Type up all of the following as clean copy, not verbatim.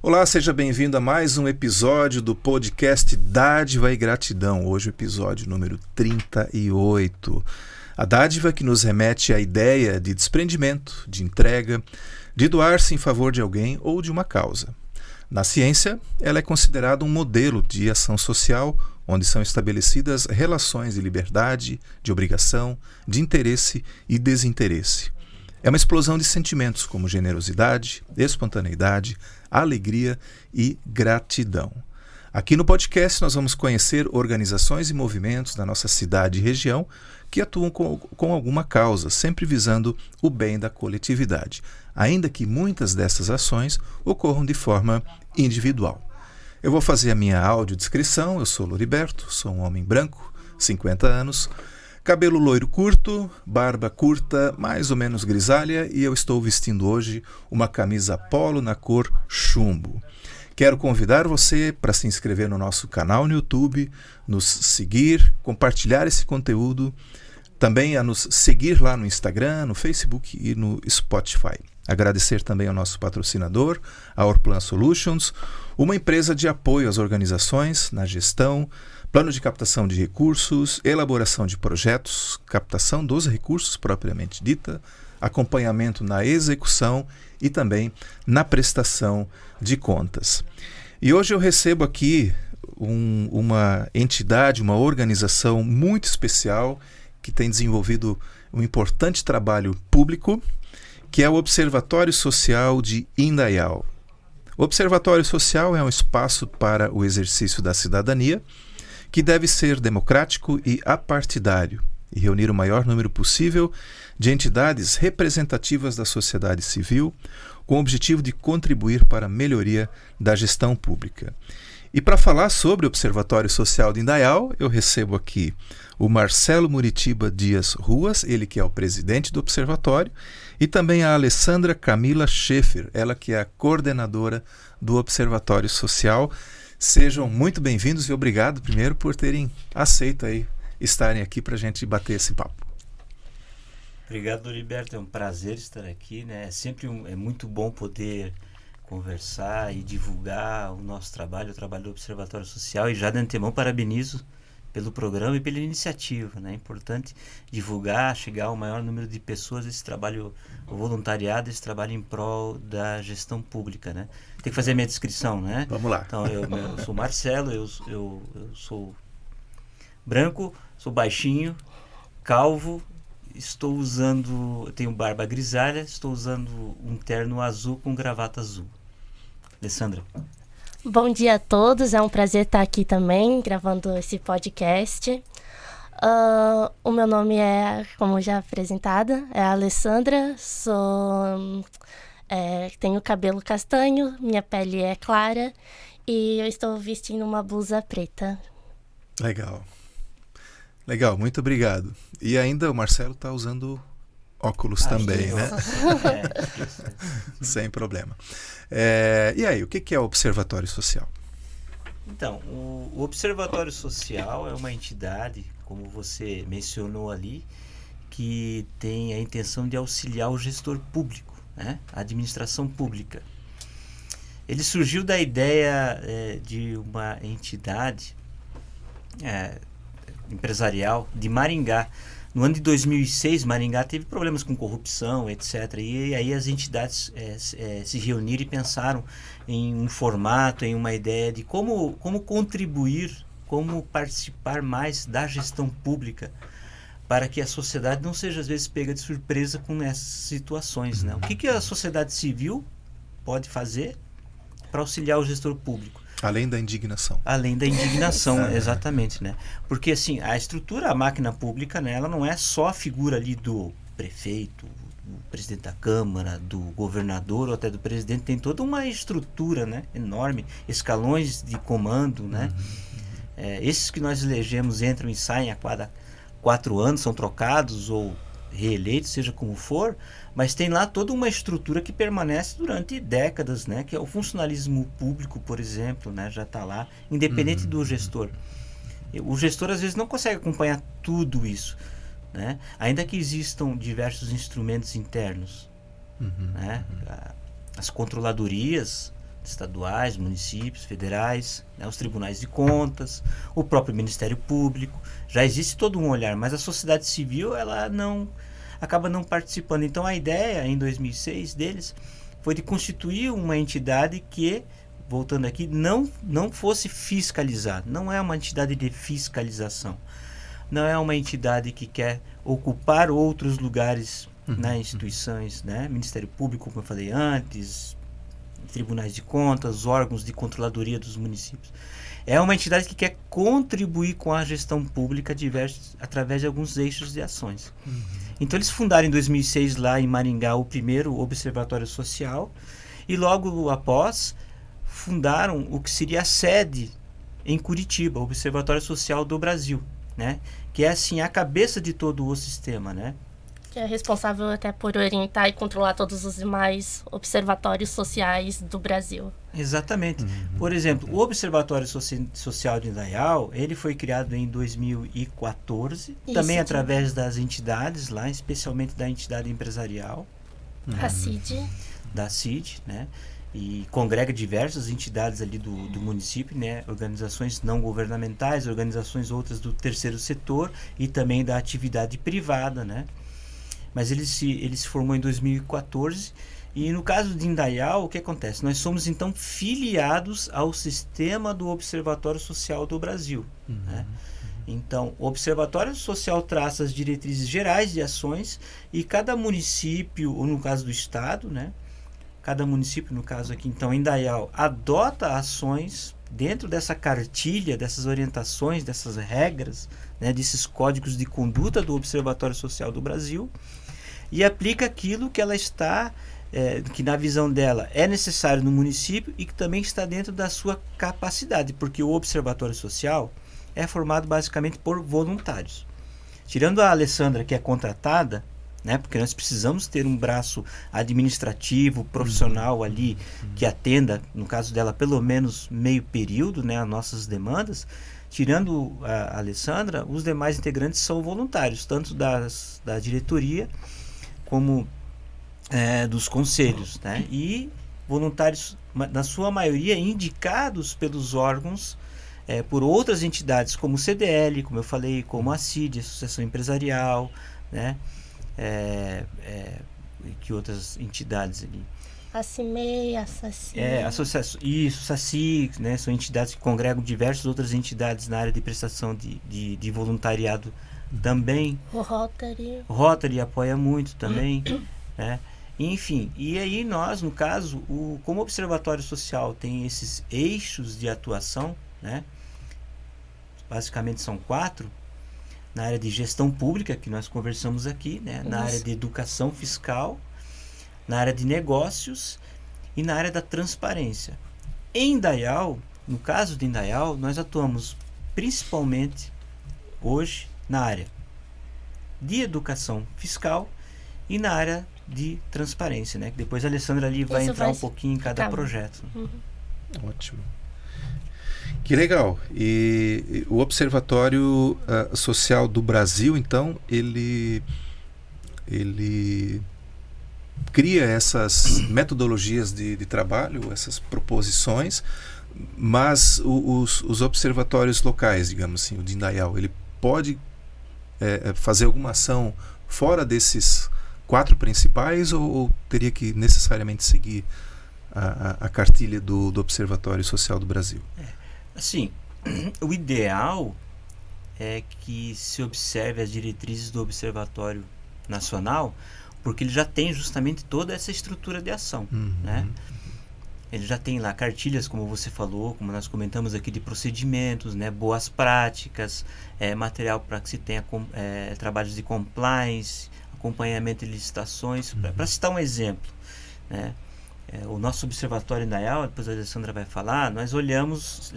Olá, seja bem-vindo a mais um episódio do podcast Dádiva e Gratidão. Hoje o episódio número 38. A dádiva que nos remete à ideia de desprendimento, de entrega, de doar-se em favor de alguém ou de uma causa. Na ciência, ela é considerada um modelo de ação social onde são estabelecidas relações de liberdade, de obrigação, de interesse e desinteresse. É uma explosão de sentimentos como generosidade, espontaneidade, alegria e gratidão. Aqui no podcast nós vamos conhecer organizações e movimentos da nossa cidade e região que atuam com alguma causa, sempre visando o bem da coletividade, ainda que muitas dessas ações ocorram de forma individual. Eu vou fazer a minha audiodescrição. Eu sou Loriberto, sou um homem branco, 50 anos, cabelo loiro curto, barba curta, mais ou menos grisalha, e eu estou vestindo hoje uma camisa polo na cor chumbo. Quero convidar você para se inscrever no nosso canal no YouTube, nos seguir, compartilhar esse conteúdo, também a nos seguir lá no Instagram, no Facebook e no Spotify. Agradecer também ao nosso patrocinador, a Orplan Solutions, uma empresa de apoio às organizações na gestão, plano de captação de recursos, elaboração de projetos, captação dos recursos propriamente dita, acompanhamento na execução e também na prestação de contas. E hoje eu recebo aqui uma entidade, uma organização muito especial que tem desenvolvido um importante trabalho público, que é o Observatório Social de Indaial. O Observatório Social é um espaço para o exercício da cidadania, que deve ser democrático e apartidário, e reunir o maior número possível de entidades representativas da sociedade civil, com o objetivo de contribuir para a melhoria da gestão pública. E para falar sobre o Observatório Social de Indaial, eu recebo aqui o Marcelo Muritiba Dias Ruas, ele que é o presidente do Observatório, e também a Alessandra Camila Schaefer, ela que é a coordenadora do Observatório Social. Sejam muito bem-vindos e obrigado primeiro por terem aceito aí estarem aqui para a gente bater esse papo. Obrigado, Loriberto. É um prazer estar aqui, né? É muito bom poder conversar e divulgar o nosso trabalho, o trabalho do Observatório Social, e já de antemão parabenizo pelo programa e pela iniciativa, né? É importante divulgar, chegar ao maior número de pessoas esse trabalho, o voluntariado, esse trabalho em prol da gestão pública, né? Tem que fazer a minha descrição, né? Vamos lá. Então, eu sou Marcelo, eu sou branco, sou baixinho, calvo, tenho barba grisalha, estou usando um terno azul com gravata azul. Alessandra. Bom dia a todos, é um prazer estar aqui também, gravando esse podcast. O meu nome é, como já apresentada, é a Alessandra, tenho cabelo castanho, minha pele é clara e eu estou vestindo uma blusa preta. Legal, muito obrigado. E ainda o Marcelo está usando óculos também, né? Sem problema. E aí, o que é o Observatório Social? Então, o Observatório Social é uma entidade, como você mencionou ali, que tem a intenção de auxiliar o gestor público, né? A administração pública. Ele surgiu da ideia de uma entidade empresarial de Maringá. No ano de 2006, Maringá teve problemas com corrupção, etc. E aí as entidades se reuniram e pensaram em um formato, em uma ideia de como contribuir, como participar mais da gestão pública para que a sociedade não seja, às vezes, pega de surpresa com essas situações, né? O que a sociedade civil pode fazer para auxiliar o gestor público? Além da indignação. Além da indignação, exatamente, né? Porque, assim, a estrutura, a máquina pública, né, ela não é só a figura ali do prefeito, do presidente da Câmara, do governador ou até do presidente. Tem toda uma estrutura, né, enorme, escalões de comando, né? Esses que nós elegemos entram e saem a cada 4 anos, são trocados ou reeleitos, seja como for, mas tem lá toda uma estrutura que permanece durante décadas, né? Que é o funcionalismo público, por exemplo, né? Já está lá, independente do gestor. O gestor, às vezes, não consegue acompanhar tudo isso, né? Ainda que existam diversos instrumentos internos, né? As controladorias estaduais, municípios, federais, né, os tribunais de contas, o próprio Ministério Público. Já existe todo um olhar, mas a sociedade civil ela acaba não participando. Então a ideia em 2006 deles foi de constituir uma entidade que, voltando aqui, não fosse fiscalizar. Não é uma entidade de fiscalização. Não é uma entidade que quer ocupar outros lugares nas instituições, né? Ministério Público, como eu falei antes, tribunais de contas, órgãos de controladoria dos municípios. É uma entidade que quer contribuir com a gestão pública através de alguns eixos de ações. Então eles fundaram em 2006 lá em Maringá o primeiro Observatório Social e logo após fundaram o que seria a sede em Curitiba, o Observatório Social do Brasil, né? Que é assim a cabeça de todo o sistema, né? Que é responsável até por orientar e controlar todos os demais observatórios sociais do Brasil. Exatamente. Por exemplo, o Observatório Social de Indaial, ele foi criado em 2014, também através das entidades lá, especialmente da entidade empresarial. A CID. Da CID, né? E congrega diversas entidades ali do município, né? Organizações não governamentais, organizações outras do terceiro setor e também da atividade privada, né? Mas ele se formou em 2014 e no caso de Indaial, o que acontece? Nós somos então filiados ao sistema do Observatório Social do Brasil, né? Então, o Observatório Social traça as diretrizes gerais de ações e cada município, ou no caso do estado, né? Cada município, no caso aqui, então, Indaial, adota ações dentro dessa cartilha, dessas orientações, dessas regras, né, desses códigos de conduta do Observatório Social do Brasil e aplica aquilo que ela está, que na visão dela é necessário no município e que também está dentro da sua capacidade, porque o Observatório Social é formado basicamente por voluntários. Tirando a Alessandra, que é contratada, né, porque nós precisamos ter um braço administrativo, profissional ali, que atenda, no caso dela, pelo menos meio período, né, as nossas demandas. Tirando a Alessandra, os demais integrantes são voluntários, tanto da diretoria como dos conselhos, né, e voluntários, na sua maioria, indicados pelos órgãos por outras entidades, como o CDL, como eu falei, como a CID, Associação Empresarial, né, que outras entidades ali? A CIMEI, a SACI. Isso, SACI, né? São entidades que congregam diversas outras entidades na área de prestação de voluntariado também. O Rotary. O Rotary apoia muito também, né? Enfim, e aí nós, no caso, como o Observatório Social tem esses eixos de atuação, né? Basicamente são 4, na área de gestão pública, que nós conversamos aqui, né? Na área de educação fiscal, na área de negócios e na área da transparência. Em Indaial, no caso de Indaial, nós atuamos principalmente hoje na área de educação fiscal e na área de transparência, né? Depois a Alessandra ali vai entrar um pouquinho em cada projeto. Ótimo. Que legal. E o Observatório Social do Brasil, então, ele cria essas metodologias de trabalho, essas proposições, mas os observatórios locais, digamos assim, o de Indaial, ele pode fazer alguma ação fora desses 4 principais ou teria que necessariamente seguir a cartilha do Observatório Social do Brasil? Assim, o ideal é que se observe as diretrizes do Observatório Nacional, porque ele já tem justamente toda essa estrutura de ação, né? Ele já tem lá cartilhas, como você falou, como nós comentamos aqui, de procedimentos, né? Boas práticas, material para que se tenha trabalhos de compliance, acompanhamento de licitações, para citar um exemplo, né? O nosso observatório Indaial, depois a Alessandra vai falar, nós olhamos,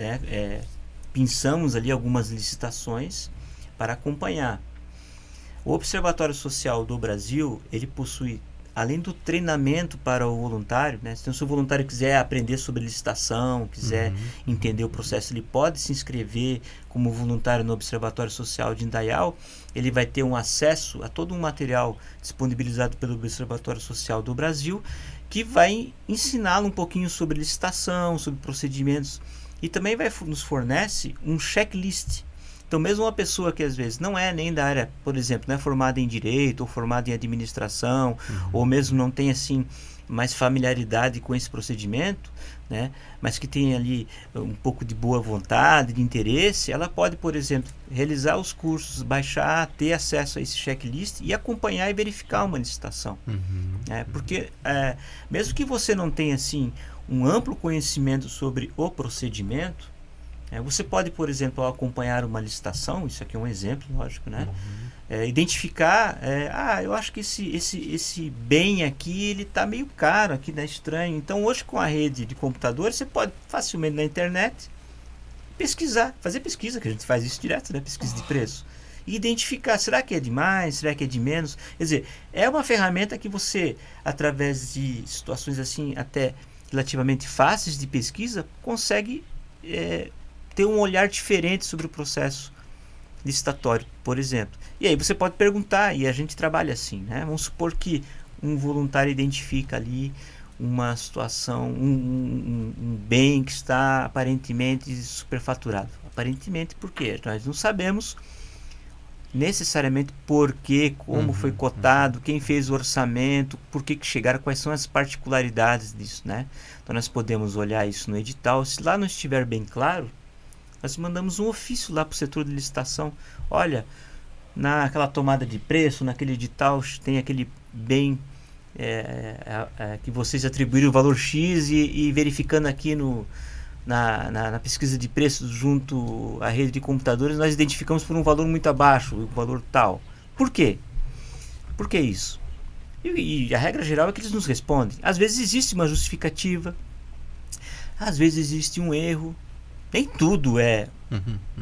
pensamos ali algumas licitações para acompanhar. O Observatório Social do Brasil, ele possui, além do treinamento para o voluntário, né? Se o voluntário quiser aprender sobre licitação, quiser entender o processo, ele pode se inscrever como voluntário no Observatório Social de Indaial. Ele vai ter um acesso a todo um material disponibilizado pelo Observatório Social do Brasil que vai ensiná-lo um pouquinho sobre licitação, sobre procedimentos, e também nos fornece um checklist. Então, mesmo uma pessoa que às vezes não é nem da área, por exemplo, não é formada em direito ou formada em administração, ou mesmo não tem assim mais familiaridade com esse procedimento, né, mas que tem ali um pouco de boa vontade, de interesse, ela pode, por exemplo, realizar os cursos, baixar, ter acesso a esse checklist e acompanhar e verificar uma licitação. Porque mesmo que você não tenha assim um amplo conhecimento sobre o procedimento, você pode, por exemplo, ao acompanhar uma licitação, isso aqui é um exemplo, lógico, né? Identificar, eu acho que esse bem aqui, ele está meio caro, aqui tá estranho. Então, hoje com a rede de computadores, você pode facilmente na internet pesquisar, fazer pesquisa, que a gente faz isso direto, né? Pesquisa de preço. E identificar, será que é de mais, será que é de menos? Quer dizer, é uma ferramenta que você, através de situações assim, até relativamente fáceis de pesquisa, consegue ter um olhar diferente sobre o processo licitatório, por exemplo. E aí você pode perguntar, e a gente trabalha assim, né? Vamos supor que um voluntário identifica ali uma situação, um bem que está aparentemente superfaturado. Aparentemente, por quê? Nós não sabemos necessariamente por quê, como foi cotado, quem fez o orçamento, por que chegaram, quais são as particularidades disso, né? Então nós podemos olhar isso no edital. Se lá não estiver bem claro, nós mandamos um ofício lá para o setor de licitação. Olha, naquela tomada de preço, naquele edital, tem aquele bem que vocês atribuíram o valor X e verificando aqui na pesquisa de preços junto à rede de computadores, nós identificamos por um valor muito abaixo, o valor tal. Por quê? Por que isso? E a regra geral é que eles nos respondem. Às vezes existe uma justificativa, às vezes existe um erro. Nem tudo é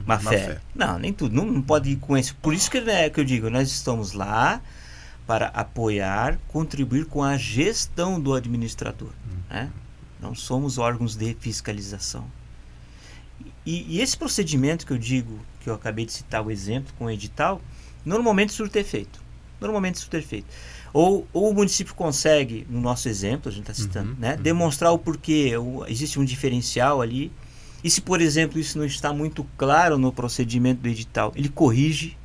má fé. Não, nem tudo. Não pode ir com isso. Por isso que eu digo, nós estamos lá para apoiar, contribuir com a gestão do administrador. Né? Não somos órgãos de fiscalização. E esse procedimento que eu digo, que eu acabei de citar o exemplo com o edital, normalmente surte efeito. Ou o município consegue, no nosso exemplo, a gente está citando, né, demonstrar o porquê, existe um diferencial ali. E se, por exemplo, isso não está muito claro no procedimento do edital, ele corrige,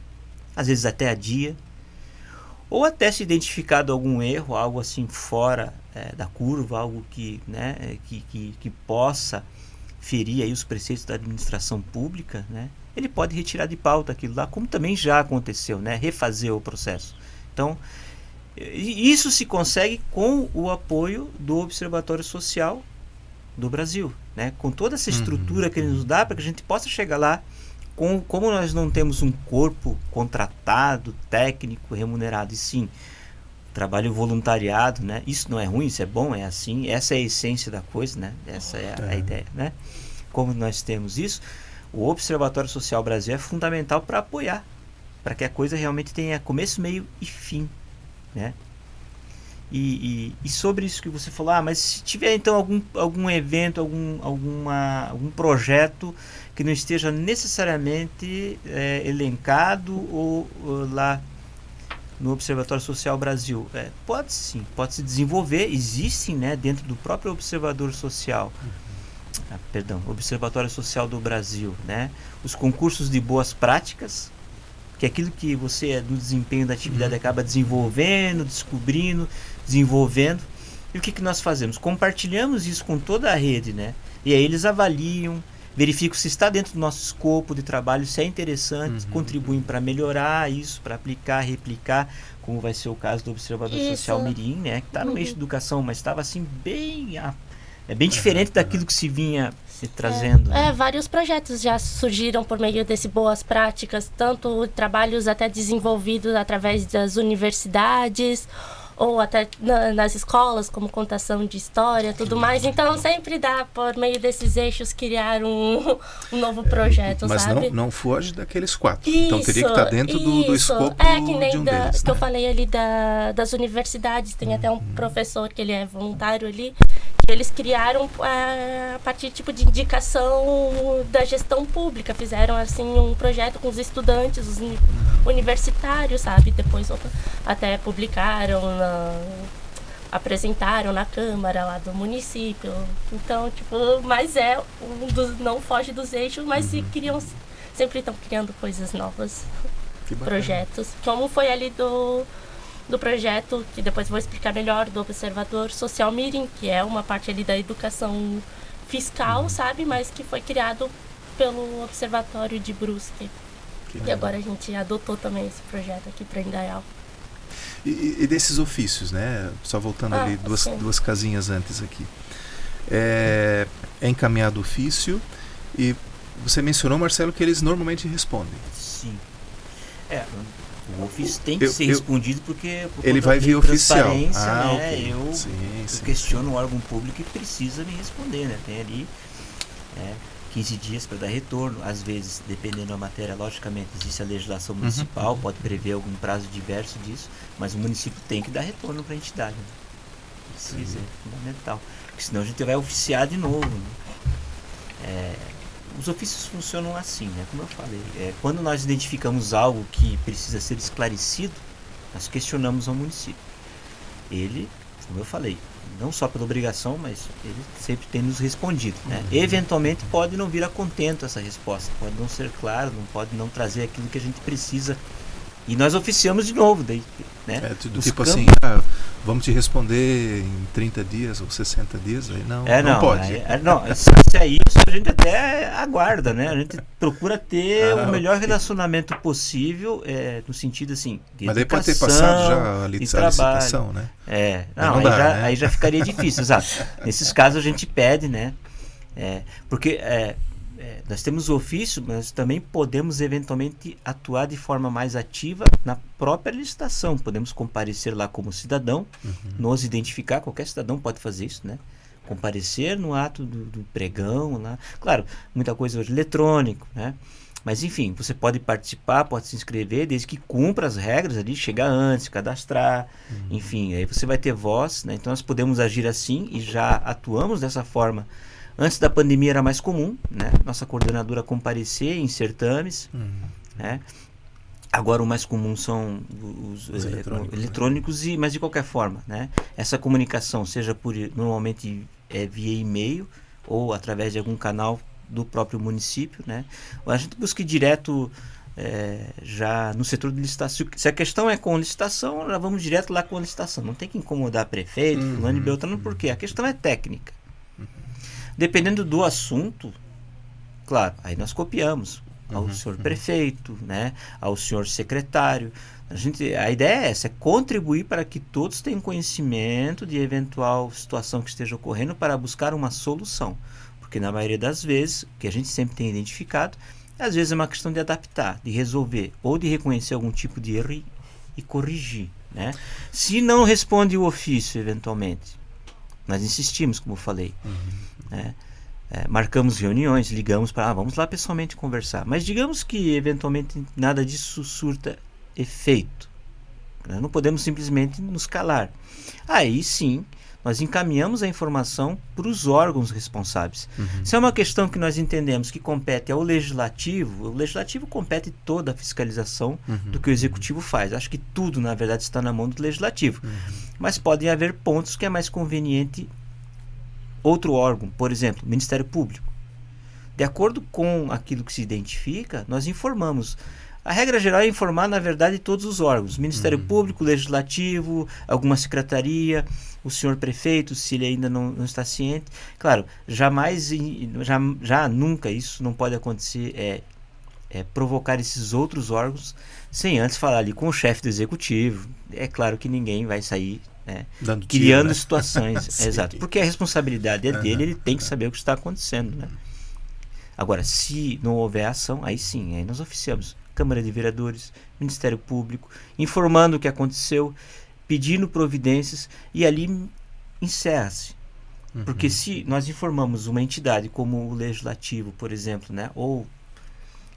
às vezes até adia. Ou até se identificado algum erro, algo assim fora da curva, algo que possa ferir aí os preceitos da administração pública, né? Ele pode retirar de pauta aquilo lá, como também já aconteceu, né? Refazer o processo. Então, isso se consegue com o apoio do Observatório Social do Brasil, né? Com toda essa estrutura que ele nos dá para que a gente possa chegar lá. Como nós não temos um corpo contratado, técnico, remunerado, e sim trabalho voluntariado, né? Isso não é ruim, isso é bom, é assim, essa é a essência da coisa, né? Essa é a ideia, né? Como nós temos isso, o Observatório Social Brasil é fundamental para apoiar, para que a coisa realmente tenha começo, meio e fim, né? E sobre isso que você falou, mas se tiver então algum evento, algum projeto que não esteja necessariamente elencado ou lá no Observatório Social Brasil, pode sim, pode se desenvolver, existem, né, dentro do próprio Observatório Social, Observatório Social do Brasil, né, os concursos de boas práticas, que é aquilo que você, no desempenho da atividade, acaba desenvolvendo, descobrindo, desenvolvendo. E o que nós fazemos? Compartilhamos isso com toda a rede, né? E aí eles avaliam, verificam se está dentro do nosso escopo de trabalho, se é interessante, contribuem para melhorar isso, para aplicar, replicar, como vai ser o caso do Observatório Social Mirim, né? Que está no eixo de educação, mas estava assim bem diferente daquilo que se vinha se trazendo. Né? Vários projetos já surgiram por meio desse boas práticas, tanto trabalhos até desenvolvidos através das universidades, ou até nas escolas, como contação de história, tudo mais. Então, sempre dá, por meio desses eixos, criar um novo projeto, mas sabe? Mas não foge daqueles 4. Então, teria que estar dentro do escopo que nem de um deles. Que eu falei ali das universidades. Tem até um professor que ele é voluntário ali, que eles criaram a partir de indicação da gestão pública. Fizeram, assim, um projeto com os estudantes, os universitários, sabe? Depois até publicaram apresentaram na Câmara lá do município. Então, tipo, mas não foge dos eixos, mas sempre estão criando coisas novas, projetos. Como foi ali do projeto, que depois vou explicar melhor, do Observador Social Mirim, que é uma parte ali da educação fiscal, sabe? Mas que foi criado pelo Observatório de Brusque. E agora a gente adotou também esse projeto aqui para Indaial. E desses ofícios, né? Só voltando ali duas casinhas antes aqui. É encaminhado o ofício e você mencionou, Marcelo, que eles normalmente respondem. Sim. O ofício tem que ser respondido porque ele vai via oficial. Né? Okay. Eu questiono o órgão público e precisa me responder, né? Tem ali 15 dias para dar retorno. Às vezes, dependendo da matéria, logicamente, existe a legislação municipal, pode prever algum prazo diverso disso, mas o município tem que dar retorno para a entidade. Né? Precisa, é fundamental. Porque senão a gente vai oficiar de novo. Né? Os ofícios funcionam assim, né? Como eu falei. Quando nós identificamos algo que precisa ser esclarecido, nós questionamos ao município. Ele, como eu falei, não só pela obrigação, mas ele sempre tem nos respondido. Né? Eventualmente pode não vir a contento essa resposta, pode não ser claro, pode não trazer aquilo que a gente precisa. E nós oficiamos de novo. Daí, né? Tipo assim, vamos te responder em 30 dias ou 60 dias, aí não pode. Se é isso, a gente até aguarda, né? A gente procura ter o melhor relacionamento possível, no sentido assim, de mas daí pode ter passado já a licitação, né? Aí já ficaria difícil, exato. Nesses casos a gente pede, né? Porque nós temos o ofício, mas também podemos eventualmente atuar de forma mais ativa na própria licitação. Podemos comparecer lá como cidadão, nos identificar, qualquer cidadão pode fazer isso, né? Comparecer no ato do pregão lá. Claro, muita coisa hoje eletrônico, né? Mas enfim, você pode participar, pode se inscrever, desde que cumpra as regras ali, chegar antes, cadastrar, enfim, aí você vai ter voz, né? Então nós podemos agir assim e já atuamos dessa forma. Antes da pandemia era mais comum, né? Nossa coordenadora comparecer em certames, né? Agora o mais comum são os eletrônicos, mas de qualquer forma, né? Essa comunicação, seja normalmente via e-mail ou através de algum canal do próprio município, né? A gente busca ir direto já no setor de licitação. Se a questão é com licitação, nós vamos direto lá com a licitação. Não tem que incomodar prefeito, fulano e beltrano, porque a questão é técnica. Dependendo do assunto, claro, aí nós copiamos ao senhor prefeito, né, ao senhor secretário. A ideia é essa, é contribuir para que todos tenham conhecimento de eventual situação que esteja ocorrendo para buscar uma solução. Porque na maioria das vezes, o que a gente sempre tem identificado, às vezes é uma questão de adaptar, de resolver, ou de reconhecer algum tipo de erro e corrigir. Né? Se não responde o ofício, eventualmente, nós insistimos, como eu falei. Né? Marcamos reuniões, ligamos para vamos lá pessoalmente conversar. Mas digamos que eventualmente nada disso surta efeito. Nós não podemos simplesmente nos calar. Aí sim, nós encaminhamos a informação para os órgãos responsáveis. Se é uma questão que nós entendemos que compete ao legislativo, o legislativo compete toda a fiscalização do que o executivo faz. Acho que tudo, na verdade, está na mão do legislativo. Mas podem haver pontos que é mais conveniente outro órgão, por exemplo, o Ministério Público. De acordo com aquilo que se identifica, nós informamos. A regra geral é informar, na verdade, todos os órgãos. Ministério Público, Legislativo, alguma secretaria, o senhor prefeito, se ele ainda não está ciente. Claro, nunca isso não pode acontecer, provocar esses outros órgãos sem antes falar ali com o chefe do executivo. É claro que ninguém vai sair criando situações. Exato, porque a responsabilidade é dele, ele tem que saber o que está acontecendo. Né? Agora, se não houver ação, aí sim, aí nós oficiamos Câmara de Vereadores, Ministério Público, informando o que aconteceu, pedindo providências, e ali encerra-se. Porque se nós informamos uma entidade como o Legislativo, por exemplo, né, ou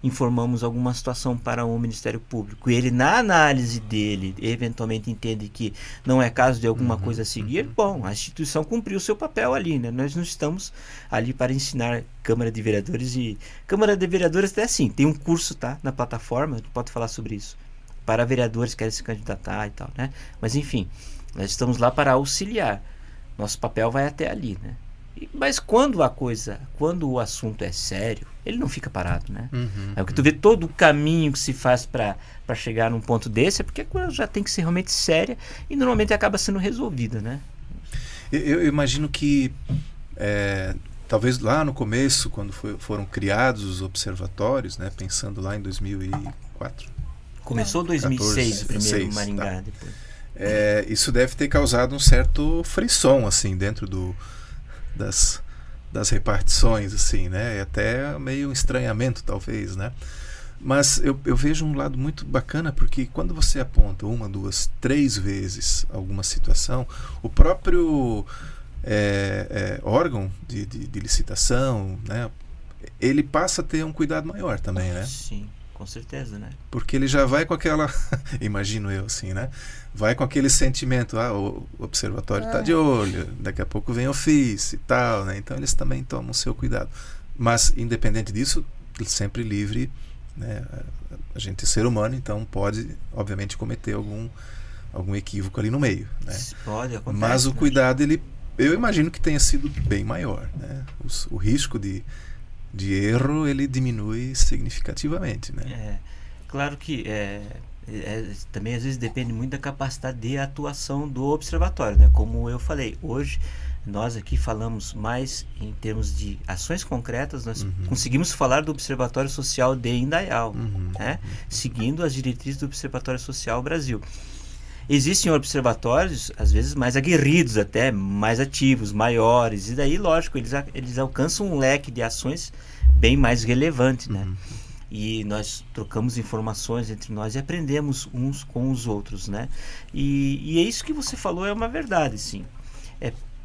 informamos alguma situação para o Ministério Público e ele, na análise dele, eventualmente entende que não é caso de alguma coisa a seguir, bom, a instituição cumpriu o seu papel ali, né? Nós não estamos ali para ensinar Câmara de Vereadores e... Câmara de Vereadores até assim, tem um curso, tá, na plataforma, pode falar sobre isso, para vereadores que querem se candidatar e tal, né? Mas enfim, Nós estamos lá para auxiliar. Nosso papel vai até ali, né? Mas quando o assunto é sério, ele não fica parado, né? É o que tu vê, todo o caminho que se faz para chegar num ponto desse, é porque a coisa já tem que ser realmente séria e normalmente acaba sendo resolvida, né? Eu imagino que talvez lá no começo, quando foram criados os observatórios, né, pensando lá em 2004. Começou em 2006 o primeiro em Maringá, tá. depois. Isso deve ter causado um certo frisson, assim, dentro das repartições, assim, né? E até meio um estranhamento, talvez, né? Mas eu vejo um lado muito bacana, porque quando você aponta 1, 2, 3 vezes alguma situação, o próprio órgão de licitação, né? Ele passa a ter um cuidado maior também, né? Sim, com certeza, né? Porque ele já vai com aquela, imagino eu assim, né? Vai com aquele sentimento, o observatório está de olho, daqui a pouco vem ofício e tal, né? Então eles também tomam o seu cuidado. Mas, independente disso, sempre livre, né? A gente é ser humano, então pode, obviamente, cometer algum equívoco ali no meio, né? Pode acontecer. Mas o cuidado, eu imagino que tenha sido bem maior, né? O risco de erro, ele diminui significativamente, né? Claro que também às vezes depende muito da capacidade de atuação do observatório, né? Como eu falei, hoje nós aqui falamos mais em termos de ações concretas, nós conseguimos falar do Observatório Social de Indaial, né? Seguindo as diretrizes do Observatório Social Brasil. Existem observatórios, às vezes, mais aguerridos até, mais ativos, maiores, e daí, lógico, eles alcançam um leque de ações bem mais relevante, né? E nós trocamos informações entre nós e aprendemos uns com os outros, né? E é isso que você falou, é uma verdade, sim.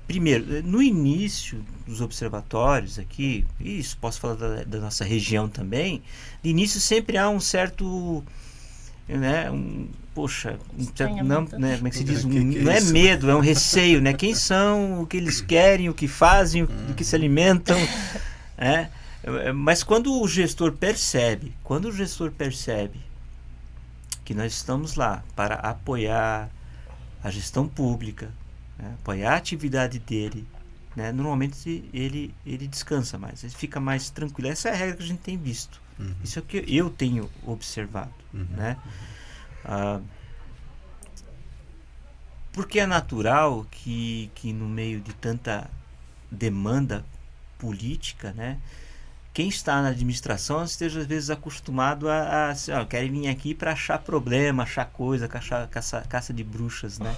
Primeiro, no início dos observatórios aqui, isso posso falar da nossa região também, de início sempre há um certo, né, não, né, como é que se diz? Não é medo, é um receio, né? Quem são, o que eles querem, o que fazem, do que se alimentam, né? Mas quando o gestor percebe que nós estamos lá para apoiar a gestão pública, né, apoiar a atividade dele, né, normalmente ele descansa mais, ele fica mais tranquilo. Essa é a regra que a gente tem visto. Isso é o que eu tenho observado, né? Porque é natural que no meio de tanta demanda política, né, quem está na administração esteja às vezes acostumado a querem vir aqui para achar problema, achar coisa, caça de bruxas, né?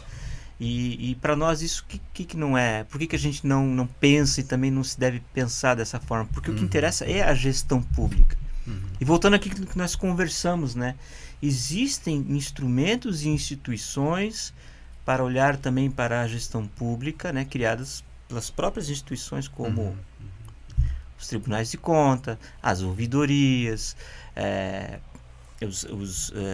E para nós isso que não é? Por que a gente não pensa e também não se deve pensar dessa forma? Porque o que interessa é a gestão pública. E voltando aqui que nós conversamos, né? Existem instrumentos e instituições para olhar também para a gestão pública, né? Criadas pelas próprias instituições, como os tribunais de conta, as ouvidorias,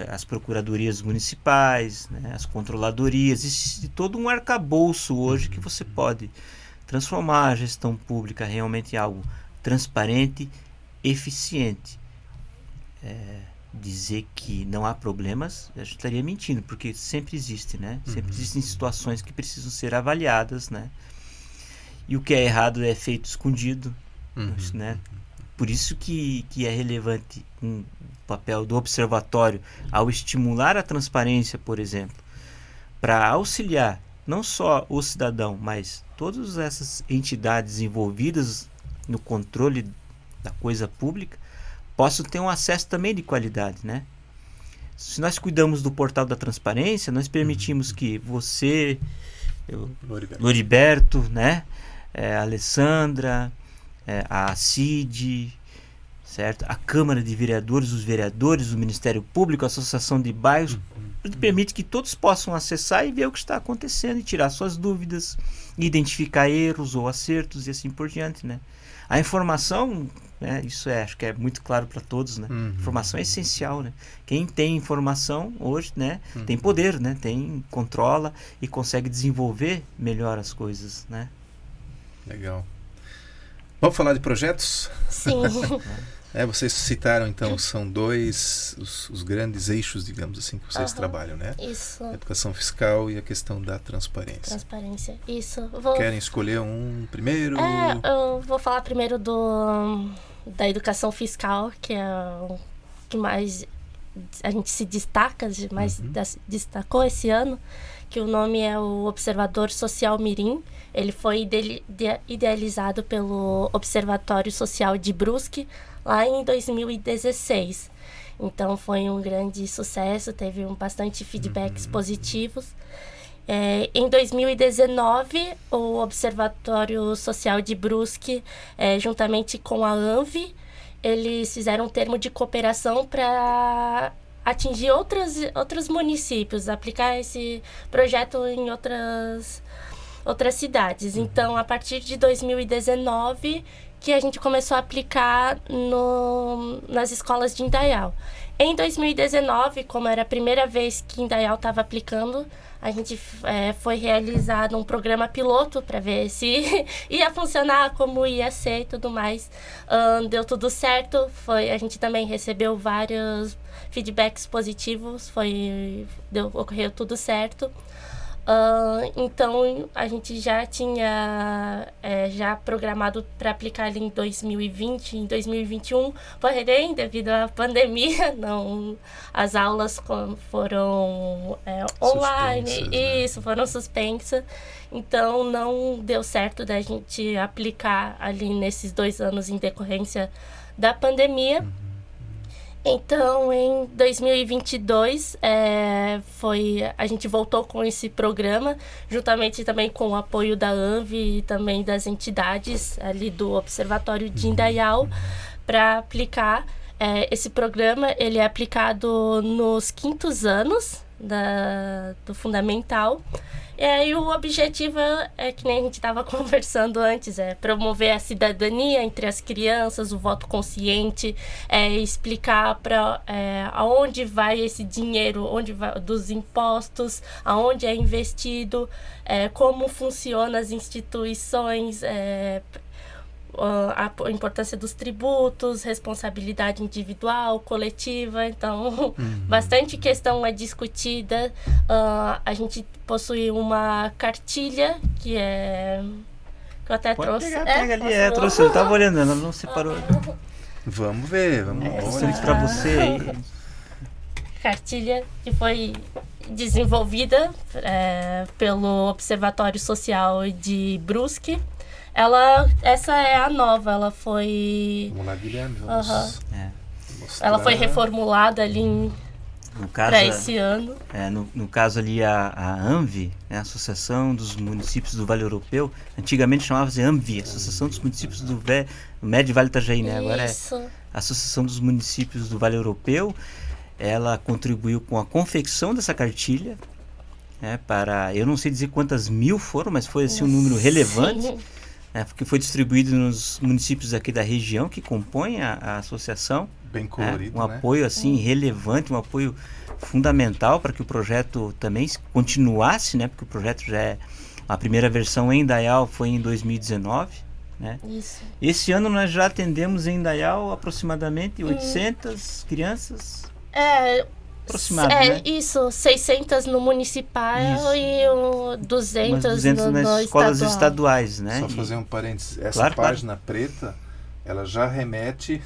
as procuradorias municipais, né, as controladorias. Existe todo um arcabouço hoje que você pode transformar a gestão pública realmente em algo transparente, eficiente. Dizer que não há problemas, eu estaria mentindo, porque sempre existe, né? Sempre existem situações que precisam ser avaliadas, né? E o que é errado é feito escondido, né? Por isso que é relevante o papel do observatório ao estimular a transparência, por exemplo, para auxiliar não só o cidadão, mas todas essas entidades envolvidas no controle da coisa pública possam ter um acesso também de qualidade, né? Se nós cuidamos do portal da transparência, nós permitimos que você, Loriberto, né? A Alessandra, a CID, certo? A Câmara de Vereadores, os vereadores, o Ministério Público, a Associação de Bairros, permite que todos possam acessar e ver o que está acontecendo e tirar suas dúvidas, identificar erros ou acertos e assim por diante, né? A informação, né, isso acho que é muito claro para todos, né? Informação é essencial, né? Quem tem informação hoje, né, tem poder, né? Controla e consegue desenvolver melhor as coisas, né? Legal. Vamos falar de projetos? Sim. Vocês citaram, então, são dois os grandes eixos, digamos assim, que vocês trabalham, né? Isso. A educação fiscal e a questão da transparência. Transparência, isso. Querem escolher um primeiro? Eu vou falar primeiro da educação fiscal, que é o que mais a gente se destaca, mais destacou esse ano, que o nome é o Observador Social Mirim. Ele foi idealizado pelo Observatório Social de Brusque, lá em 2016. Então foi um grande sucesso, teve bastante feedbacks positivos. Em 2019, o Observatório Social de Brusque, juntamente com a ANVI, eles fizeram um termo de cooperação para atingir outros municípios, aplicar esse projeto em outras cidades. Então, a partir de 2019, que a gente começou a aplicar nas escolas de Indaial. Em 2019, como era a primeira vez que Indaial estava aplicando, a gente foi realizado um programa piloto para ver se ia funcionar, como ia ser e tudo mais. Deu tudo certo, a gente também recebeu vários feedbacks positivos, ocorreu tudo certo. Então, a gente já tinha já programado para aplicar ali em 2020, em 2021, porém, devido à pandemia, as aulas foram online, suspensas, né? Foram suspensas, então não deu certo da gente aplicar ali nesses 2 anos em decorrência da pandemia. Então, em 2022, a gente voltou com esse programa, juntamente também com o apoio da ANVI e também das entidades ali do Observatório de Indaial, para aplicar esse programa. Ele é aplicado nos 5º anos do Fundamental. E aí o objetivo que nem a gente estava conversando antes, promover a cidadania entre as crianças, o voto consciente, explicar para aonde vai esse dinheiro, onde vai dos impostos, aonde é investido, como funcionam as instituições, a importância dos tributos, responsabilidade individual, coletiva. Então, bastante questão é discutida. A gente possui uma cartilha que eu até trouxe. Pega ali, trouxe. Eu estava olhando, ela não separou. Vamos ver, vamos olhar para você aí. Cartilha que foi desenvolvida pelo Observatório Social de Brusque. Essa é a nova, ela foi... Vamos lá, Guilherme, vamos mostrar. Ela foi reformulada ali para esse ano. No caso ali, a ANVI, a Associação dos Municípios do Vale Europeu, antigamente chamava-se ANVI, Associação dos Municípios do Médio Vale Itajaí, né? Agora é a Associação dos Municípios do Vale Europeu. Ela contribuiu com a confecção dessa cartilha, eu não sei dizer quantas mil foram, mas foi assim um número relevante. Porque foi distribuído nos municípios aqui da região que compõem a associação. Bem colorido, um apoio assim relevante, um apoio fundamental para que o projeto também continuasse, porque o projeto a primeira versão em Indaial foi em 2019. Isso. Esse ano nós já atendemos em Indaial aproximadamente 800 crianças. Aproximado, né? Isso, 600 no municipal e 200 nas escolas estaduais, né? Só fazer um parênteses, essa página preta, ela já remete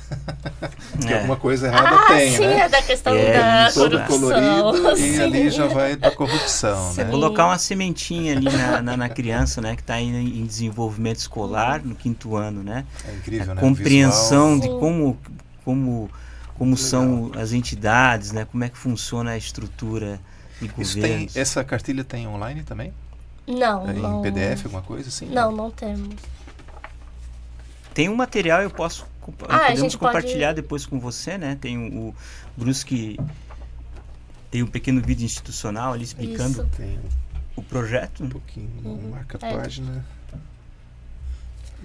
que alguma coisa errada tem, sim, né? É da questão da todo corrupção. Colorido, e ali já vai da corrupção, né? Colocar uma sementinha ali na criança, né? Que está em desenvolvimento escolar no 5º ano, né? É incrível, né? Compreensão de como são as entidades, né? Como é que funciona a estrutura de governo. Essa cartilha tem online também? Não. Em PDF, alguma coisa assim? Não temos. Tem um material, podemos compartilhar depois com você, né? Tem o Brusque, tem um pequeno vídeo institucional ali explicando o projeto. Um pouquinho, marca a página.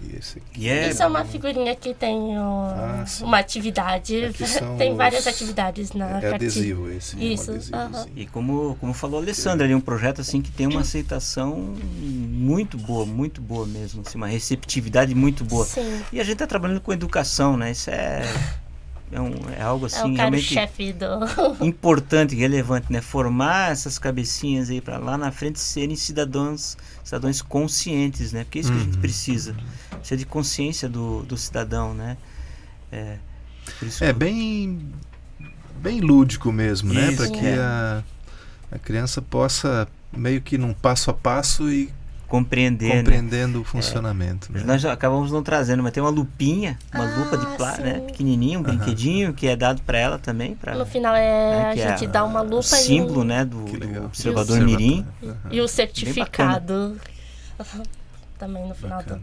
E esse aqui. Isso é uma figurinha que tem uma atividade. Tem várias atividades na cartilha. Adesivo esse. Isso. E como falou a Alessandra, é um projeto assim que tem uma aceitação muito boa mesmo, assim, uma receptividade muito boa. Sim. E a gente está trabalhando com educação, né? Isso é algo assim É o realmente carro-chefe do... importante, relevante, né? Formar essas cabecinhas aí para lá na frente serem cidadãos conscientes, né? Porque é isso que a gente precisa. Precisa de consciência do cidadão, né? Por isso bem lúdico mesmo, né? Isso. Para que a criança possa meio que num passo a passo e compreendendo o funcionamento. Né? Nós acabamos não trazendo, mas tem uma lupinha, uma lupa de plástico, né? Pequenininho, um brinquedinho que é dado para ela também. No final a gente dá uma lupa símbolo, né, do observador mirim. E o certificado também no final do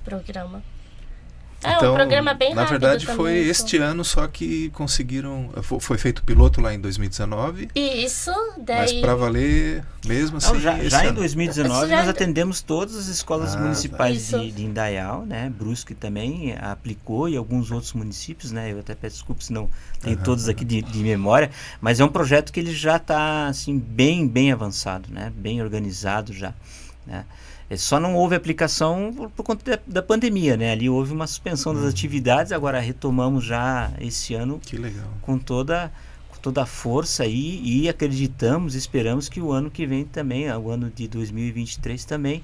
programa. Então, um programa bem rápido. Na verdade, também, foi este ano só que conseguiram. Foi feito o piloto lá em 2019. Isso, daí. Mas para valer mesmo assim. Já em 2019 nós atendemos todas as escolas municipais de Indaial, né? Brusque também aplicou e alguns outros municípios, né? Eu até peço desculpas se não tenho todos aqui de memória, mas é um projeto que ele já está assim bem avançado, né? Bem organizado já, né? Só não houve aplicação por conta da pandemia, né? Ali houve uma suspensão das atividades, agora retomamos já esse ano com toda a força aí, e acreditamos, esperamos que o ano que vem também, o ano de 2023 também,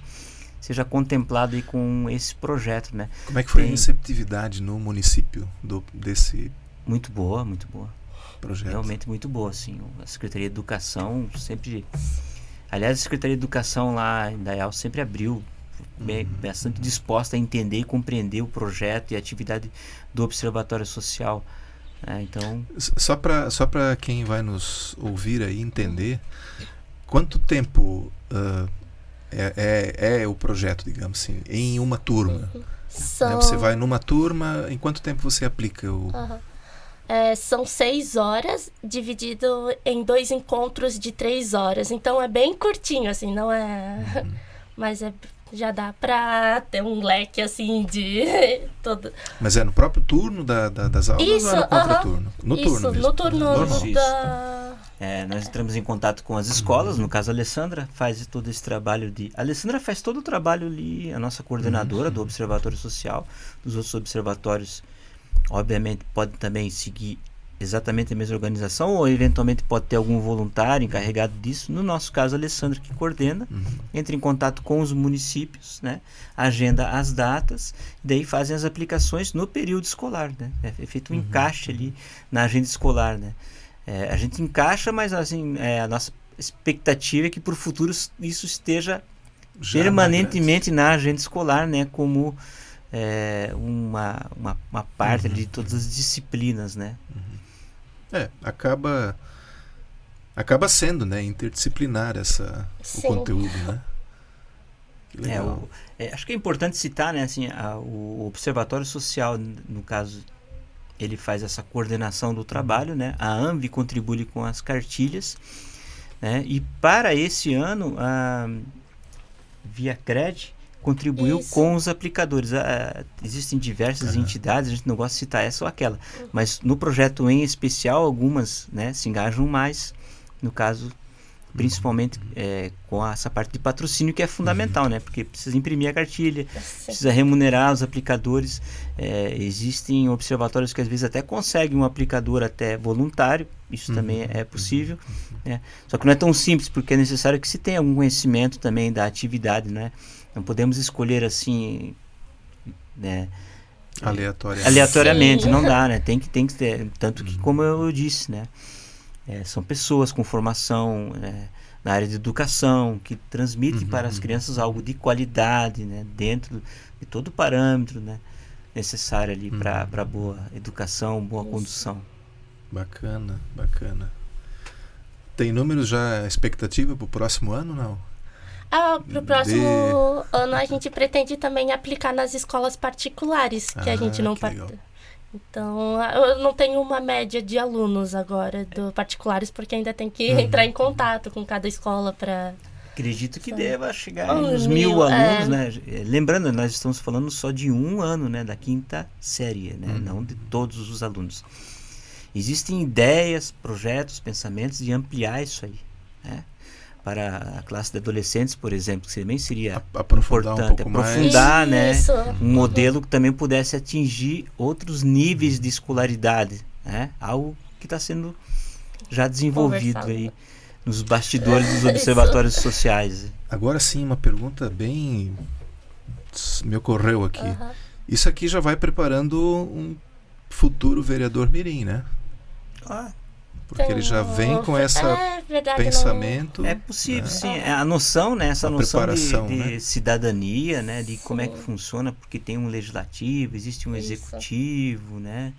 seja contemplado aí com esse projeto, né? Como é que foi a receptividade no município desse... Muito boa projeto? Realmente muito boa, assim. A Secretaria de Educação sempre... Aliás, a Secretaria de Educação lá em Indaial sempre abriu, bastante disposta a entender e compreender o projeto e a atividade do Observatório Social. Então... Só para quem vai nos ouvir aí entender, quanto tempo é o projeto, digamos assim, em uma turma? Você vai numa turma, em quanto tempo você aplica o... São 6 horas, dividido em 2 encontros de 3 horas. Então é bem curtinho, assim, não é... Mas já dá pra ter um leque, assim, de... todo. Mas é no próprio turno das aulas ou é no contraturno? No turno mesmo? No turno nós entramos em contato com as escolas, no caso a Alessandra faz todo esse trabalho a Alessandra faz todo o trabalho ali, a nossa coordenadora do Observatório Social, dos outros observatórios. Obviamente pode também seguir exatamente a mesma organização, ou eventualmente pode ter algum voluntário encarregado disso. No nosso caso, a Alessandra que coordena, entra em contato com os municípios, né? Agenda as datas, daí fazem as aplicações no período escolar, né? É feito um encaixe ali na agenda escolar, né? A gente encaixa, mas assim, a nossa expectativa é que para o futuro isso esteja já permanentemente na agenda escolar, né? Como uma parte de todas as disciplinas, né? Acaba sendo, né, interdisciplinar o conteúdo, né? Que legal. Acho que é importante citar, né, assim, o Observatório Social, no caso, ele faz essa coordenação do trabalho, né? A ANVI contribui com as cartilhas, né? E para esse ano a ViaCred contribuiu com os aplicadores. Existem diversas entidades, a gente não gosta de citar essa ou aquela, mas no projeto em especial, algumas, né, se engajam mais, no caso, principalmente com essa parte de patrocínio, que é fundamental, né, porque precisa imprimir a cartilha, precisa remunerar os aplicadores. Existem observatórios que às vezes até conseguem um aplicador até voluntário, isso também é possível, né? Só que não é tão simples, porque é necessário que se tenha algum conhecimento também da atividade, né? Não podemos escolher assim, né, aleatoriamente. Não dá, né? Tem que ter, tanto que, como eu disse, né, são pessoas com formação na área de educação que transmitem para as crianças algo de qualidade, né, dentro de todo o parâmetro, né, necessário ali para boa educação, boa condução. Bacana. Tem números já, expectativa para o próximo ano, não? Para o próximo ano a gente pretende também aplicar nas escolas particulares, que a gente não Então, eu não tenho uma média de alunos agora do particulares, porque ainda tem que entrar em contato com cada escola para... Acredito que deva chegar uns 1.000 alunos, né? Lembrando, nós estamos falando só de um ano, né? Da 5ª série, né? Não de todos os alunos. Existem ideias, projetos, pensamentos de ampliar isso aí, né? para a classe de adolescentes, por exemplo, que também seria aprofundar importante, um pouco aprofundar, né, Isso. um modelo que também pudesse atingir outros níveis de escolaridade, né? Algo que está sendo já desenvolvido aí nos bastidores dos observatórios sociais. Agora sim, uma pergunta bem me ocorreu aqui. Isso aqui já vai preparando um futuro vereador mirim, né? Porque ele já vem com esse pensamento. É possível, sim. A noção, né? Essa noção de cidadania, né? De como é que funciona, porque tem um legislativo, existe um executivo, né?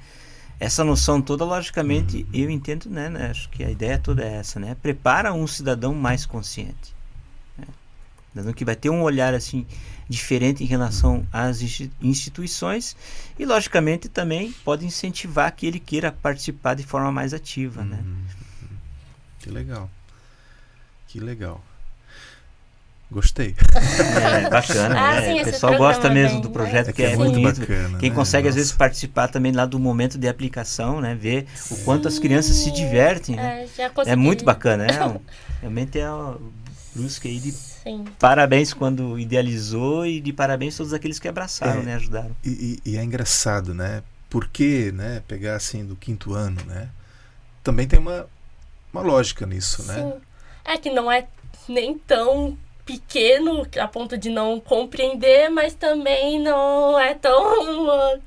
Essa noção toda, logicamente, eu entendo, né? Acho que a ideia toda é essa, né? Prepara um cidadão mais consciente, né? Cidadão que vai ter um olhar, assim, diferente em relação às instituições e, logicamente, também pode incentivar que ele queira participar de forma mais ativa, né? Que legal. Que legal. Gostei. Bacana, né? O pessoal gosta mesmo do projeto, que é muito bonito. Bacana, quem consegue, às vezes, participar também lá do momento de aplicação, né? Ver o quanto as crianças se divertem, né? É muito bacana, né? Realmente é uma busca aí de parabéns quando idealizou e de parabéns todos aqueles que abraçaram, né? Ajudaram. E é engraçado, né? Porque, né? Pegar assim do 5º ano, né? Também tem uma lógica nisso, né? Sim. É que não é nem tão pequeno a ponto de não compreender, mas também não é tão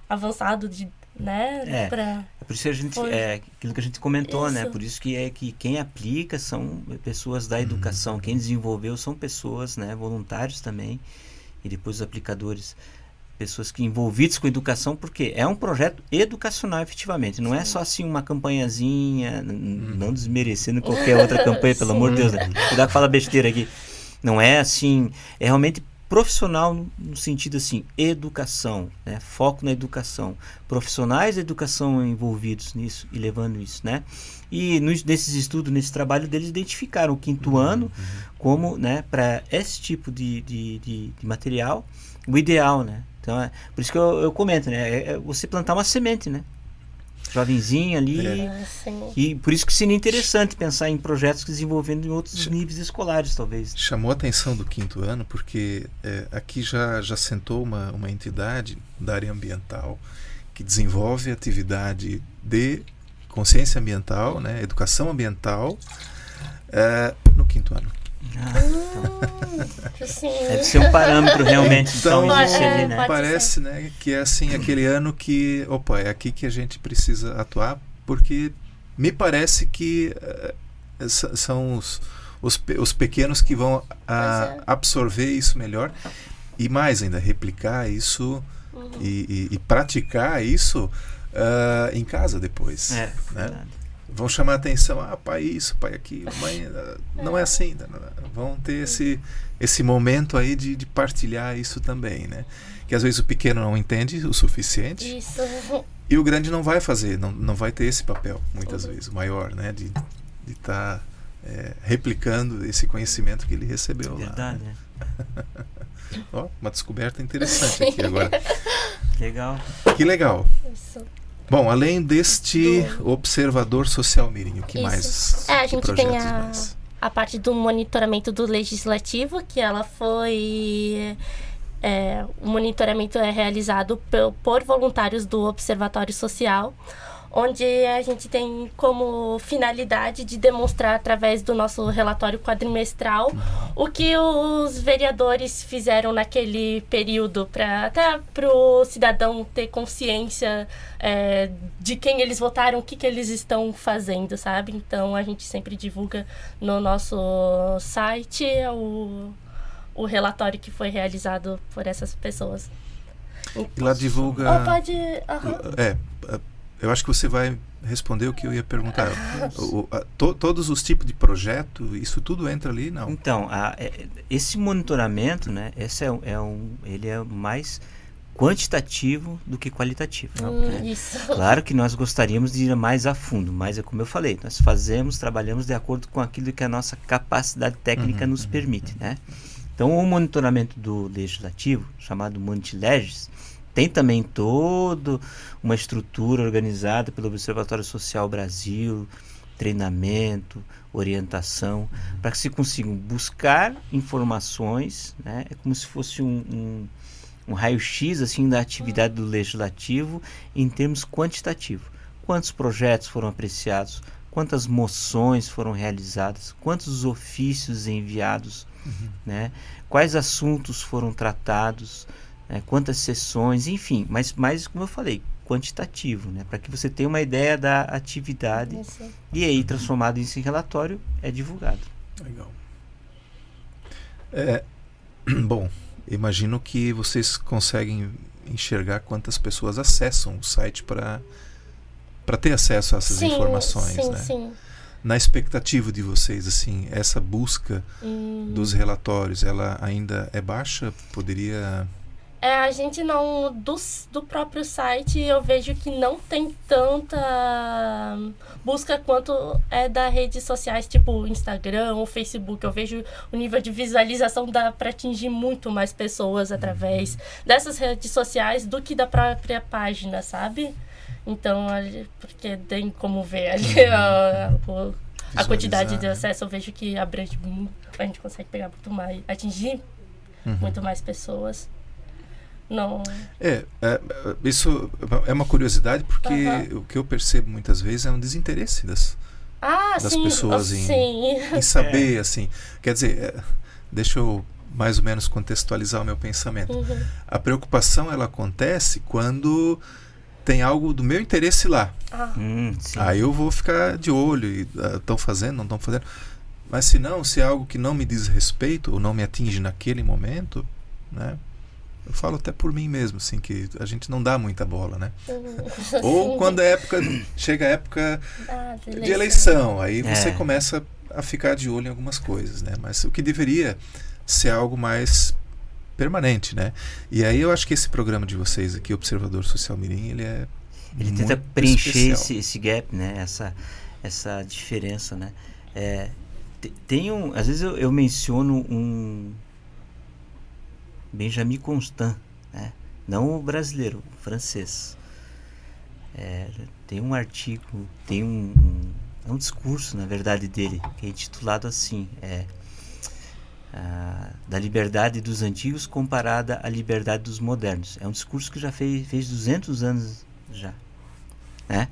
avançado de, né? É por isso que a gente, aquilo que a gente comentou, né? Por isso que quem aplica são pessoas da educação, quem desenvolveu são pessoas, né? Voluntários também, e depois os aplicadores, pessoas que envolvidas com educação, porque é um projeto educacional, efetivamente. Não é só assim uma campanhazinha, não desmerecendo qualquer outra campanha, pelo amor de Deus, né? Cuidado que fala besteira aqui. Não é assim, é realmente profissional no sentido assim, educação, né? Foco na educação, profissionais da educação envolvidos nisso e levando isso, né? E nesses estudos, nesse trabalho deles, identificaram o 5º ano como, né, para esse tipo de material, o ideal, né? Então, por isso que eu comento, né? É você plantar uma semente, né? Jovenzinho ali. E por isso que seria interessante pensar em projetos que desenvolvendo em outros níveis escolares, talvez. Chamou a atenção do 5º ano porque aqui já sentou uma entidade da área ambiental que desenvolve atividade de consciência ambiental, né? Educação ambiental no 5º ano. Deve ser um parâmetro realmente. Então, né? parece, né, que é assim aquele ano que, é aqui que a gente precisa atuar, porque me parece que são os pequenos que vão absorver isso melhor e mais ainda, replicar isso e praticar isso em casa depois. Né? Vão chamar a atenção, pai isso, pai aquilo, mãe, não é assim, vão ter esse momento aí de partilhar isso também, né? Que às vezes o pequeno não entende o suficiente e o grande não vai fazer, não vai ter esse papel, muitas vezes, o maior, né? De estar replicando esse conhecimento que ele recebeu lá. Verdade, né? Uma descoberta interessante aqui agora. Legal. Que legal. Isso. Bom, além deste observador social mirim, o que mais? A gente tem a parte do monitoramento do legislativo, que ela foi... o monitoramento é realizado por voluntários do Observatório Social, onde a gente tem como finalidade de demonstrar através do nosso relatório quadrimestral o que os vereadores fizeram naquele período, até para o cidadão ter consciência de quem eles votaram, o que eles estão fazendo, sabe? Então a gente sempre divulga no nosso site o relatório que foi realizado por essas pessoas. E lá divulga... eu acho que você vai responder o que eu ia perguntar. Todos os tipos de projeto, isso tudo entra ali, não? Então, esse monitoramento, né, ele é mais quantitativo do que qualitativo. Né? Isso. Claro que nós gostaríamos de ir mais a fundo, mas é como eu falei, nós trabalhamos de acordo com aquilo que a nossa capacidade técnica nos permite. Né? Então, o monitoramento do legislativo, chamado Monitileges, tem também toda uma estrutura organizada pelo Observatório Social Brasil, treinamento, orientação, para que se consigam buscar informações, né? É como se fosse um raio-x assim, da atividade do legislativo em termos quantitativos. Quantos projetos foram apreciados, quantas moções foram realizadas, quantos ofícios enviados, né? Quais assuntos foram tratados, né? Quantas sessões, enfim, mas como eu falei, quantitativo, né? Para que você tenha uma ideia da atividade. Isso. E aí, transformado isso em relatório, é divulgado. Legal. Bom, imagino que vocês conseguem enxergar quantas pessoas acessam o site para ter acesso a essas informações, sim, né? Sim. Na expectativa de vocês, assim, essa busca dos relatórios, ela ainda é baixa? Poderia... A gente não... Do próprio site, eu vejo que não tem tanta busca quanto é das redes sociais, tipo Instagram ou Facebook. Eu vejo o nível de visualização dá para atingir muito mais pessoas através dessas redes sociais do que da própria página, sabe? Então, porque tem como ver ali a quantidade de acesso, eu vejo que abrange muito, a gente consegue pegar muito mais, atingir muito mais pessoas. Não. Isso é uma curiosidade, porque o que eu percebo muitas vezes é um desinteresse das pessoas em saber, assim. Quer dizer, deixa eu mais ou menos contextualizar o meu pensamento. A preocupação, ela acontece quando tem algo do meu interesse lá. Aí eu vou ficar de olho, estão fazendo, não estão fazendo. Mas se é algo que não me diz respeito ou não me atinge naquele momento, né? Eu falo até por mim mesmo, assim, que a gente não dá muita bola, né? Ou quando chega a época de eleição, aí você começa a ficar de olho em algumas coisas, né? Mas o que deveria ser algo mais permanente, né? E aí eu acho que esse programa de vocês aqui, Observador Social Mirim, ele tenta preencher esse gap, né? Essa diferença, né? Às vezes eu menciono um Benjamin Constant, né? Não o brasileiro, o francês. Tem um artigo, tem um discurso, na verdade, dele, que é intitulado assim, da liberdade dos antigos comparada à liberdade dos modernos. É um discurso que já fez 200 anos já, né?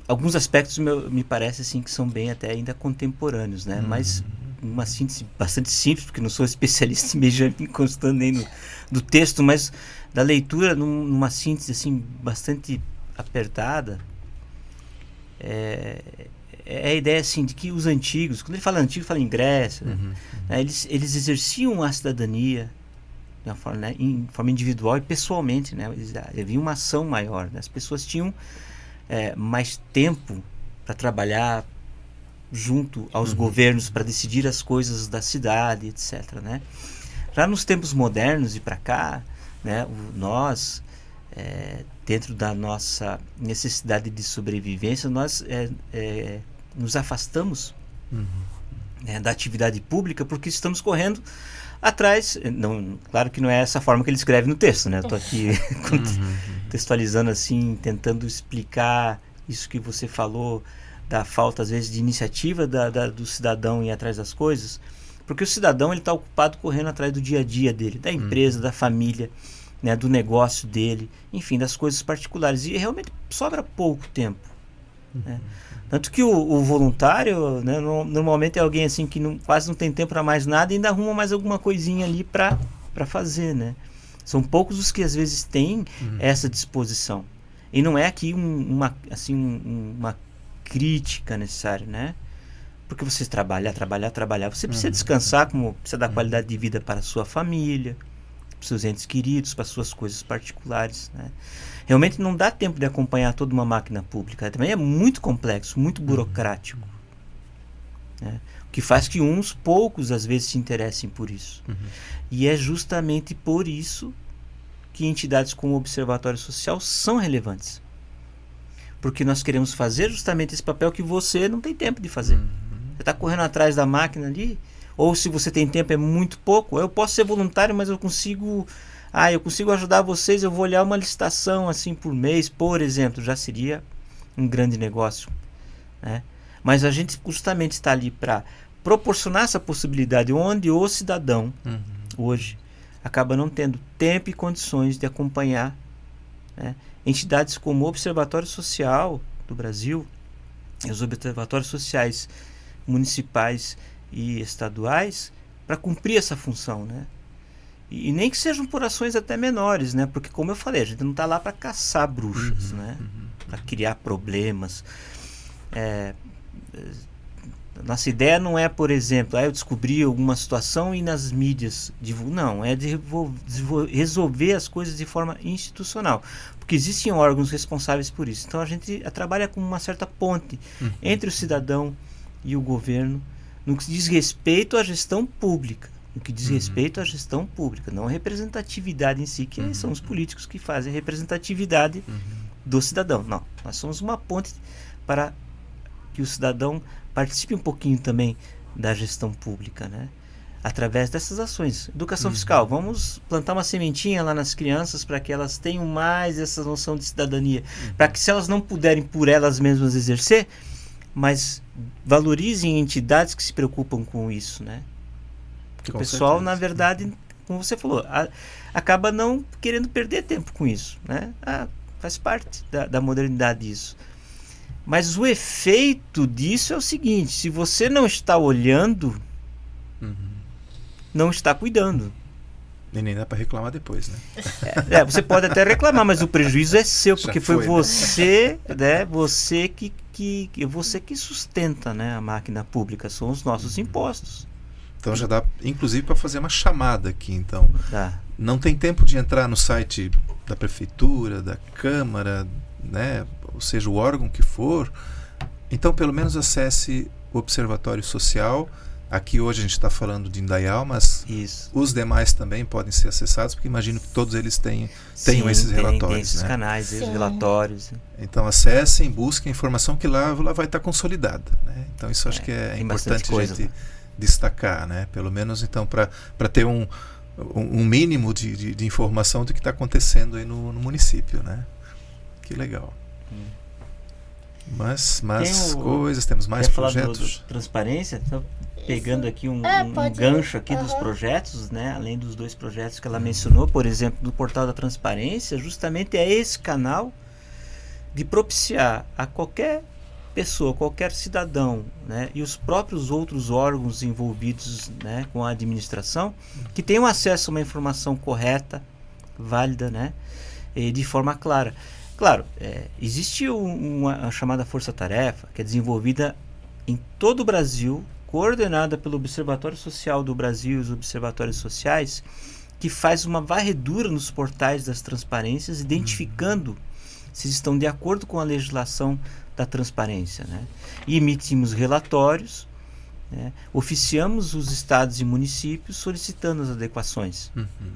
Alguns aspectos me parece assim que são bem até ainda contemporâneos, né? Mas uma síntese bastante simples, porque não sou especialista em Benjamin Constant nem do texto, mas da leitura numa síntese assim bastante apertada, é a ideia assim de que os antigos, quando ele fala antigo, fala em Grécia, né? Eles exerciam a cidadania de uma forma, né, em forma individual e pessoalmente, né? Havia uma ação maior, né? As pessoas tinham mais tempo para trabalhar junto aos governos, para decidir as coisas da cidade, etc., né? Já nos tempos modernos e para cá, né, nós, dentro da nossa necessidade de sobrevivência, nós nos afastamos da atividade pública porque estamos correndo atrás. Claro que não é essa forma que ele escreve no texto, né? Estou aqui contextualizando assim, tentando explicar isso que você falou, da falta às vezes de iniciativa do cidadão em ir atrás das coisas, porque o cidadão ele está ocupado correndo atrás do dia a dia dele, da empresa, da família, né, do negócio dele, enfim, das coisas particulares, e realmente sobra pouco tempo, né? Tanto que o voluntário, né, normalmente é alguém assim que quase não tem tempo para mais nada e ainda arruma mais alguma coisinha ali para fazer, né? São poucos os que às vezes têm essa disposição, e não é aqui uma crítica necessária, né? Porque você trabalhar, você precisa descansar, como precisa dar qualidade de vida para a sua família, para os seus entes queridos, para as suas coisas particulares, né? Realmente não dá tempo de acompanhar toda uma máquina pública. Também é muito complexo, muito burocrático, né? O que faz que uns poucos às vezes se interessem por isso. E é justamente por isso que entidades como o Observatório Social são relevantes. Porque nós queremos fazer justamente esse papel que você não tem tempo de fazer. Você está correndo atrás da máquina ali, ou se você tem tempo é muito pouco. Eu posso ser voluntário, mas eu consigo ajudar vocês, eu vou olhar uma licitação assim por mês, por exemplo, já seria um grande negócio. né? Mas a gente justamente está ali para proporcionar essa possibilidade onde o cidadão hoje acaba não tendo tempo e condições de acompanhar, né, entidades como o Observatório Social do Brasil e os observatórios sociais municipais e estaduais para cumprir essa função, né? E nem que sejam por ações até menores, né? Porque, como eu falei, a gente não está lá para caçar bruxas, né? Para criar problemas. Nossa ideia não é, por exemplo, eu descobri alguma situação e nas mídias não, é de resolver as coisas de forma institucional, porque existem órgãos responsáveis por isso. Então a gente trabalha com uma certa ponte entre o cidadão e o governo no que diz respeito à gestão pública, não a representatividade em si, que são os políticos que fazem a representatividade do cidadão. Não, nós somos uma ponte para que o cidadão participe um pouquinho também da gestão pública, né? Através dessas ações. Educação fiscal, vamos plantar uma sementinha lá nas crianças para que elas tenham mais essa noção de cidadania, para que, se elas não puderem por elas mesmas exercer, mas valorizem entidades que se preocupam com isso, né? Porque o pessoal, na verdade, como você falou, acaba não querendo perder tempo com isso, né? Faz parte da modernidade isso. Mas o efeito disso é o seguinte: se você não está olhando, não está cuidando. E nem dá para reclamar depois, né? Você pode até reclamar, mas o prejuízo é seu, porque foi você, né? Você que sustenta, né, a máquina pública, são os nossos impostos. Então já dá, inclusive, para fazer uma chamada aqui. Então, não tem tempo de entrar no site da prefeitura, da Câmara, né? Ou seja, o órgão que for. Então, pelo menos acesse o Observatório Social. Aqui hoje a gente está falando de Indaial, mas os demais também podem ser acessados, porque imagino que todos eles tenham esses relatórios. Tem esses canais, esses relatórios. Então acessem, busquem a informação que lá vai estar consolidada, né? Então isso acho que é importante a gente destacar, né? Pelo menos então para ter um mínimo de informação do que está acontecendo aí no município, né? Que legal. Mas temos mais projetos. Do transparência, então, pegando aqui um gancho aqui dos projetos, né? Além dos 2 projetos que ela mencionou, por exemplo, do Portal da Transparência, justamente é esse canal de propiciar a qualquer pessoa, qualquer cidadão, né, e os próprios outros órgãos envolvidos, né, com a administração, que tenham acesso a uma informação correta, válida, né, e de forma clara. Claro, existe uma chamada força-tarefa que é desenvolvida em todo o Brasil, coordenada pelo Observatório Social do Brasil e os observatórios sociais, que faz uma varredura nos portais das transparências, identificando se estão de acordo com a legislação da transparência, né? E emitimos relatórios, né? Oficiamos os estados e municípios solicitando as adequações.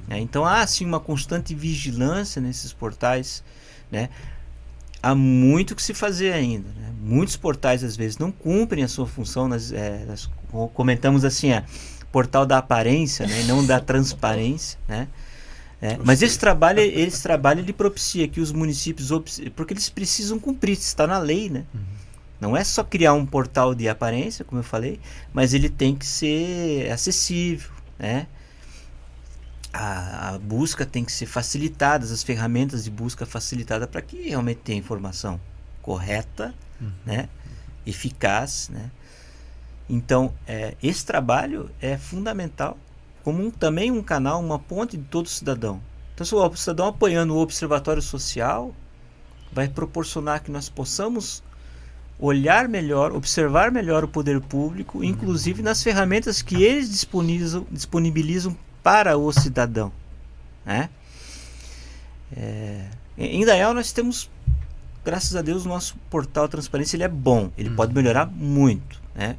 Né? Então há sim uma constante vigilância nesses portais, né? Há muito que se fazer ainda, né? Muitos portais às vezes não cumprem a sua função, nós comentamos assim, portal da aparência, né? E não da transparência, né? Mas esse trabalho ele propicia que os municípios, porque eles precisam cumprir, está na lei, né? Não é só criar um portal de aparência, como eu falei, mas ele tem que ser acessível, né? A busca tem que ser facilitada, as ferramentas de busca facilitada para que realmente tenha informação correta, né? Eficaz, né? Então, esse trabalho é fundamental, como também um canal, uma ponte de todo cidadão. Então, se o cidadão apoiando o Observatório Social, vai proporcionar que nós possamos olhar melhor, observar melhor o poder público, inclusive nas ferramentas que eles disponibilizam para o cidadão, né? Em Indaial nós temos, graças a Deus, o nosso portal Transparência ele é bom, ele pode melhorar muito, né?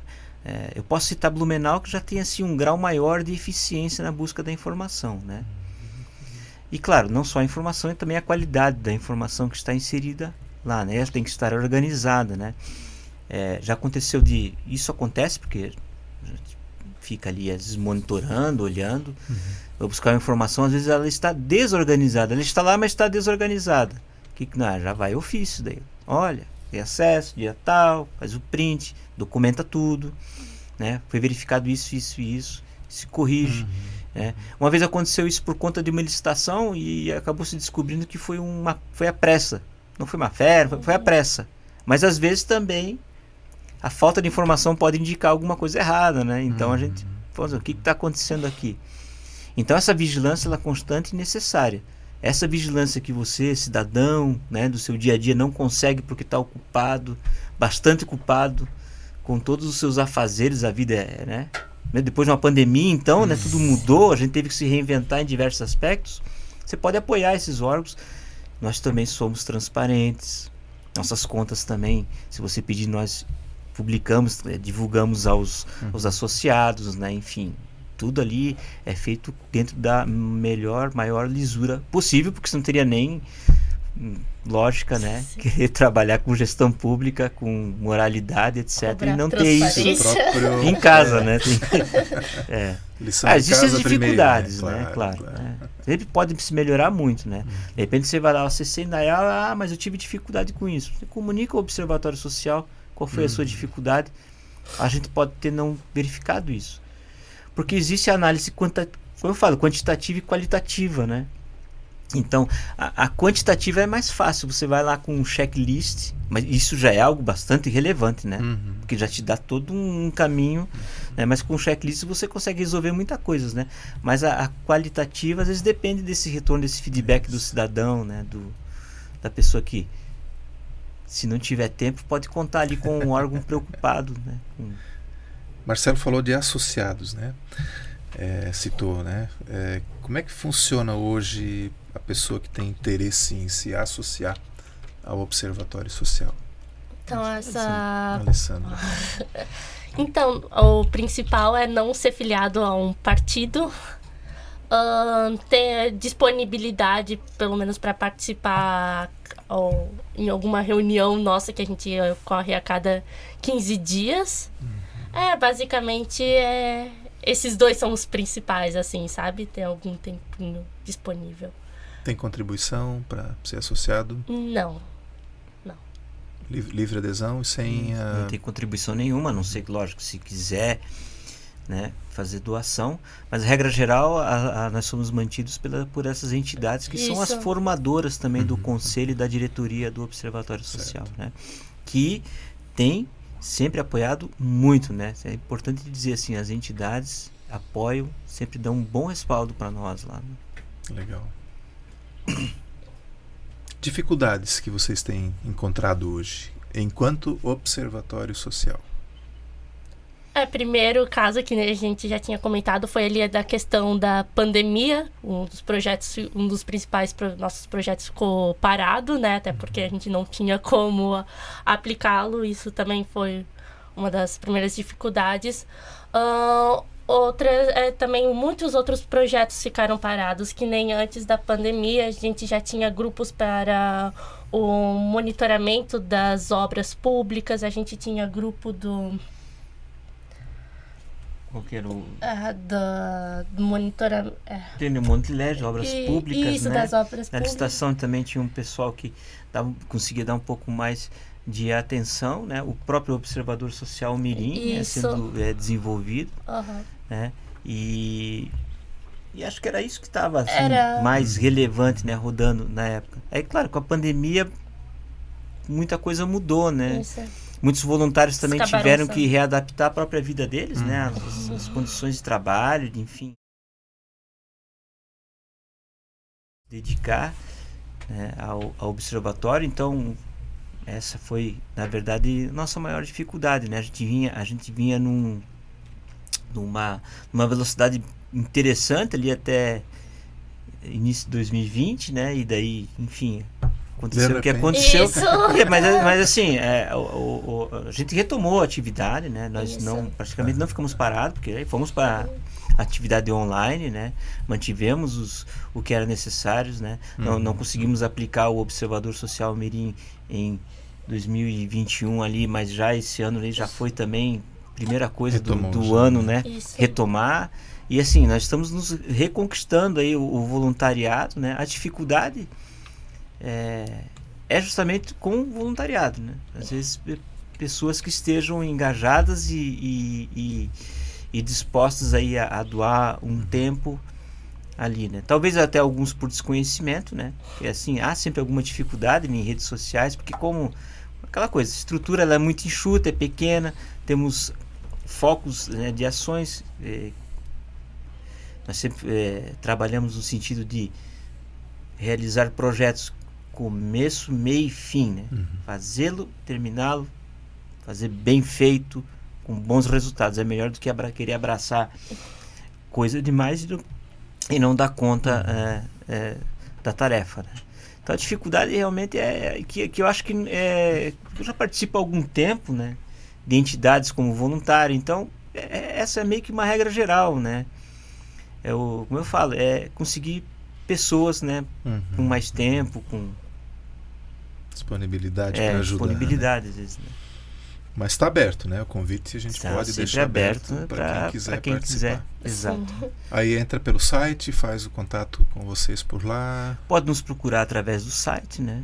Eu posso citar Blumenau, que já tem assim, um grau maior de eficiência na busca da informação, né? E claro, não só a informação, e também a qualidade da informação que está inserida lá, né? Ela tem que estar organizada, né? Já aconteceu isso acontece porque fica ali às vezes monitorando, olhando, vai buscar uma informação, às vezes ela está desorganizada, ela está lá, mas está desorganizada. Já vai ofício daí. Olha, tem acesso, dia tal, faz o print, documenta tudo, né? Foi verificado isso, se corrige. Né? Uma vez aconteceu isso por conta de uma licitação e acabou se descobrindo que foi a pressa. Não foi má fé, foi a pressa. Mas às vezes também a falta de informação pode indicar alguma coisa errada, né? Então a gente fala, o que está acontecendo aqui? Então essa vigilância ela é constante e necessária. Essa vigilância que você, cidadão, né, do seu dia a dia, não consegue porque está ocupado, bastante ocupado, com todos os seus afazeres, a vida né? Depois de uma pandemia, então, né, tudo mudou, a gente teve que se reinventar em diversos aspectos. Você pode apoiar esses órgãos. Nós também somos transparentes. Nossas contas também, se você pedir, nós publicamos, divulgamos aos associados, né, enfim. Tudo ali é feito dentro da maior lisura possível, porque você não teria nem lógica, né? Sim. Querer trabalhar com gestão pública, com moralidade, etc. Cobrar e não ter isso próprio... em casa, né? Existem as dificuldades, primeiro, né? Claro. Né? Sempre pode se melhorar muito, né? De repente você vai lá, você senta aí, mas eu tive dificuldade com isso. Você comunica ao Observatório Social qual foi a sua dificuldade. A gente pode ter não verificado isso. Porque existe a análise, como eu falo, quantitativa e qualitativa, né? Então, a quantitativa é mais fácil. Você vai lá com um checklist, mas isso já é algo bastante relevante, né? Porque já te dá todo um caminho, né? Mas com o checklist você consegue resolver muita coisa, né? Mas a qualitativa, às vezes, depende desse retorno, desse feedback do cidadão, né? Da pessoa que, se não tiver tempo, pode contar ali com um órgão preocupado, né? Marcelo falou de associados, né? Citou, né? Como é que funciona hoje a pessoa que tem interesse em se associar ao Observatório Social? Então, Alessandra. Então, o principal é não ser filiado a um partido, ter disponibilidade, pelo menos para participar em alguma reunião nossa que a gente ocorre a cada 15 dias. Basicamente, esses dois são os principais, assim, sabe? Ter algum tempinho disponível. Tem contribuição para ser associado? Não. Livre adesão e sem... Não tem contribuição nenhuma, a não ser que, lógico, se quiser, né, fazer doação. Mas, regra geral, nós somos mantidos por essas entidades que são as formadoras também do conselho e da diretoria do Observatório Social, né? Que tem sempre apoiado muito, né? É importante dizer assim, as entidades apoiam, sempre dão um bom respaldo para nós lá. Né? Legal. Dificuldades que vocês têm encontrado hoje, enquanto Observatório Social? Primeiro caso que a gente já tinha comentado foi ali da questão da pandemia. Um dos principais nossos projetos ficou parado, né? Até porque a gente não tinha como aplicá-lo. Isso também foi uma das primeiras dificuldades. Também muitos outros projetos ficaram parados, que nem antes da pandemia a gente já tinha grupos para o monitoramento das obras públicas. A gente tinha grupo do... Qual que era o... do monitoramento... Tem o Montilégio, obras públicas, isso, né? Das obras públicas. Na licitação também tinha um pessoal que conseguia dar um pouco mais de atenção, né? O próprio Observador Social Mirim sendo desenvolvido, né? E acho que era isso que estava assim, mais relevante, né? Rodando na época. Aí, claro, com a pandemia muita coisa mudou, né? Isso. Muitos voluntários também tiveram que readaptar a própria vida deles, né? As condições de trabalho, enfim. Dedicar, né, ao observatório. Então, essa foi, na verdade, nossa maior dificuldade, né? A gente vinha numa velocidade interessante ali até início de 2020, né? E daí, enfim... aconteceu o que aconteceu. Mas assim, a gente retomou a atividade, né? Nós praticamente não ficamos parados, porque aí fomos para atividade online, né? Mantivemos o que era necessário, né? Não conseguimos aplicar o Observador Social Mirim em 2021 ali, mas já esse ano ali já foi também primeira coisa do ano, né? Isso. Retomar. E assim, nós estamos nos reconquistando aí o voluntariado, né? A dificuldade é é justamente com o voluntariado, né? Às vezes pessoas que estejam engajadas e dispostas aí a doar um tempo ali, né? Talvez até alguns por desconhecimento, né? E assim, há sempre alguma dificuldade em redes sociais, porque como aquela coisa, a estrutura ela é muito enxuta, é pequena, temos focos, né, de ações, nós sempre trabalhamos no sentido de realizar projetos começo, meio e fim, né? Fazê-lo, terminá-lo, fazer bem feito, com bons resultados. É melhor do que querer abraçar coisa demais e não dar conta da tarefa, né? Então a dificuldade realmente é que eu acho que eu já participo há algum tempo, né, de entidades como voluntário, então essa é meio que uma regra geral, né? Como eu falo, é conseguir pessoas, né, com mais tempo, com disponibilidade para ajudar. Disponibilidade, né? Às vezes, né? Mas está aberto, né? O convite a gente pode deixar aberto para quem quiser participar. Exato. Aí entra pelo site, faz o contato com vocês por lá. Pode nos procurar através do site, né?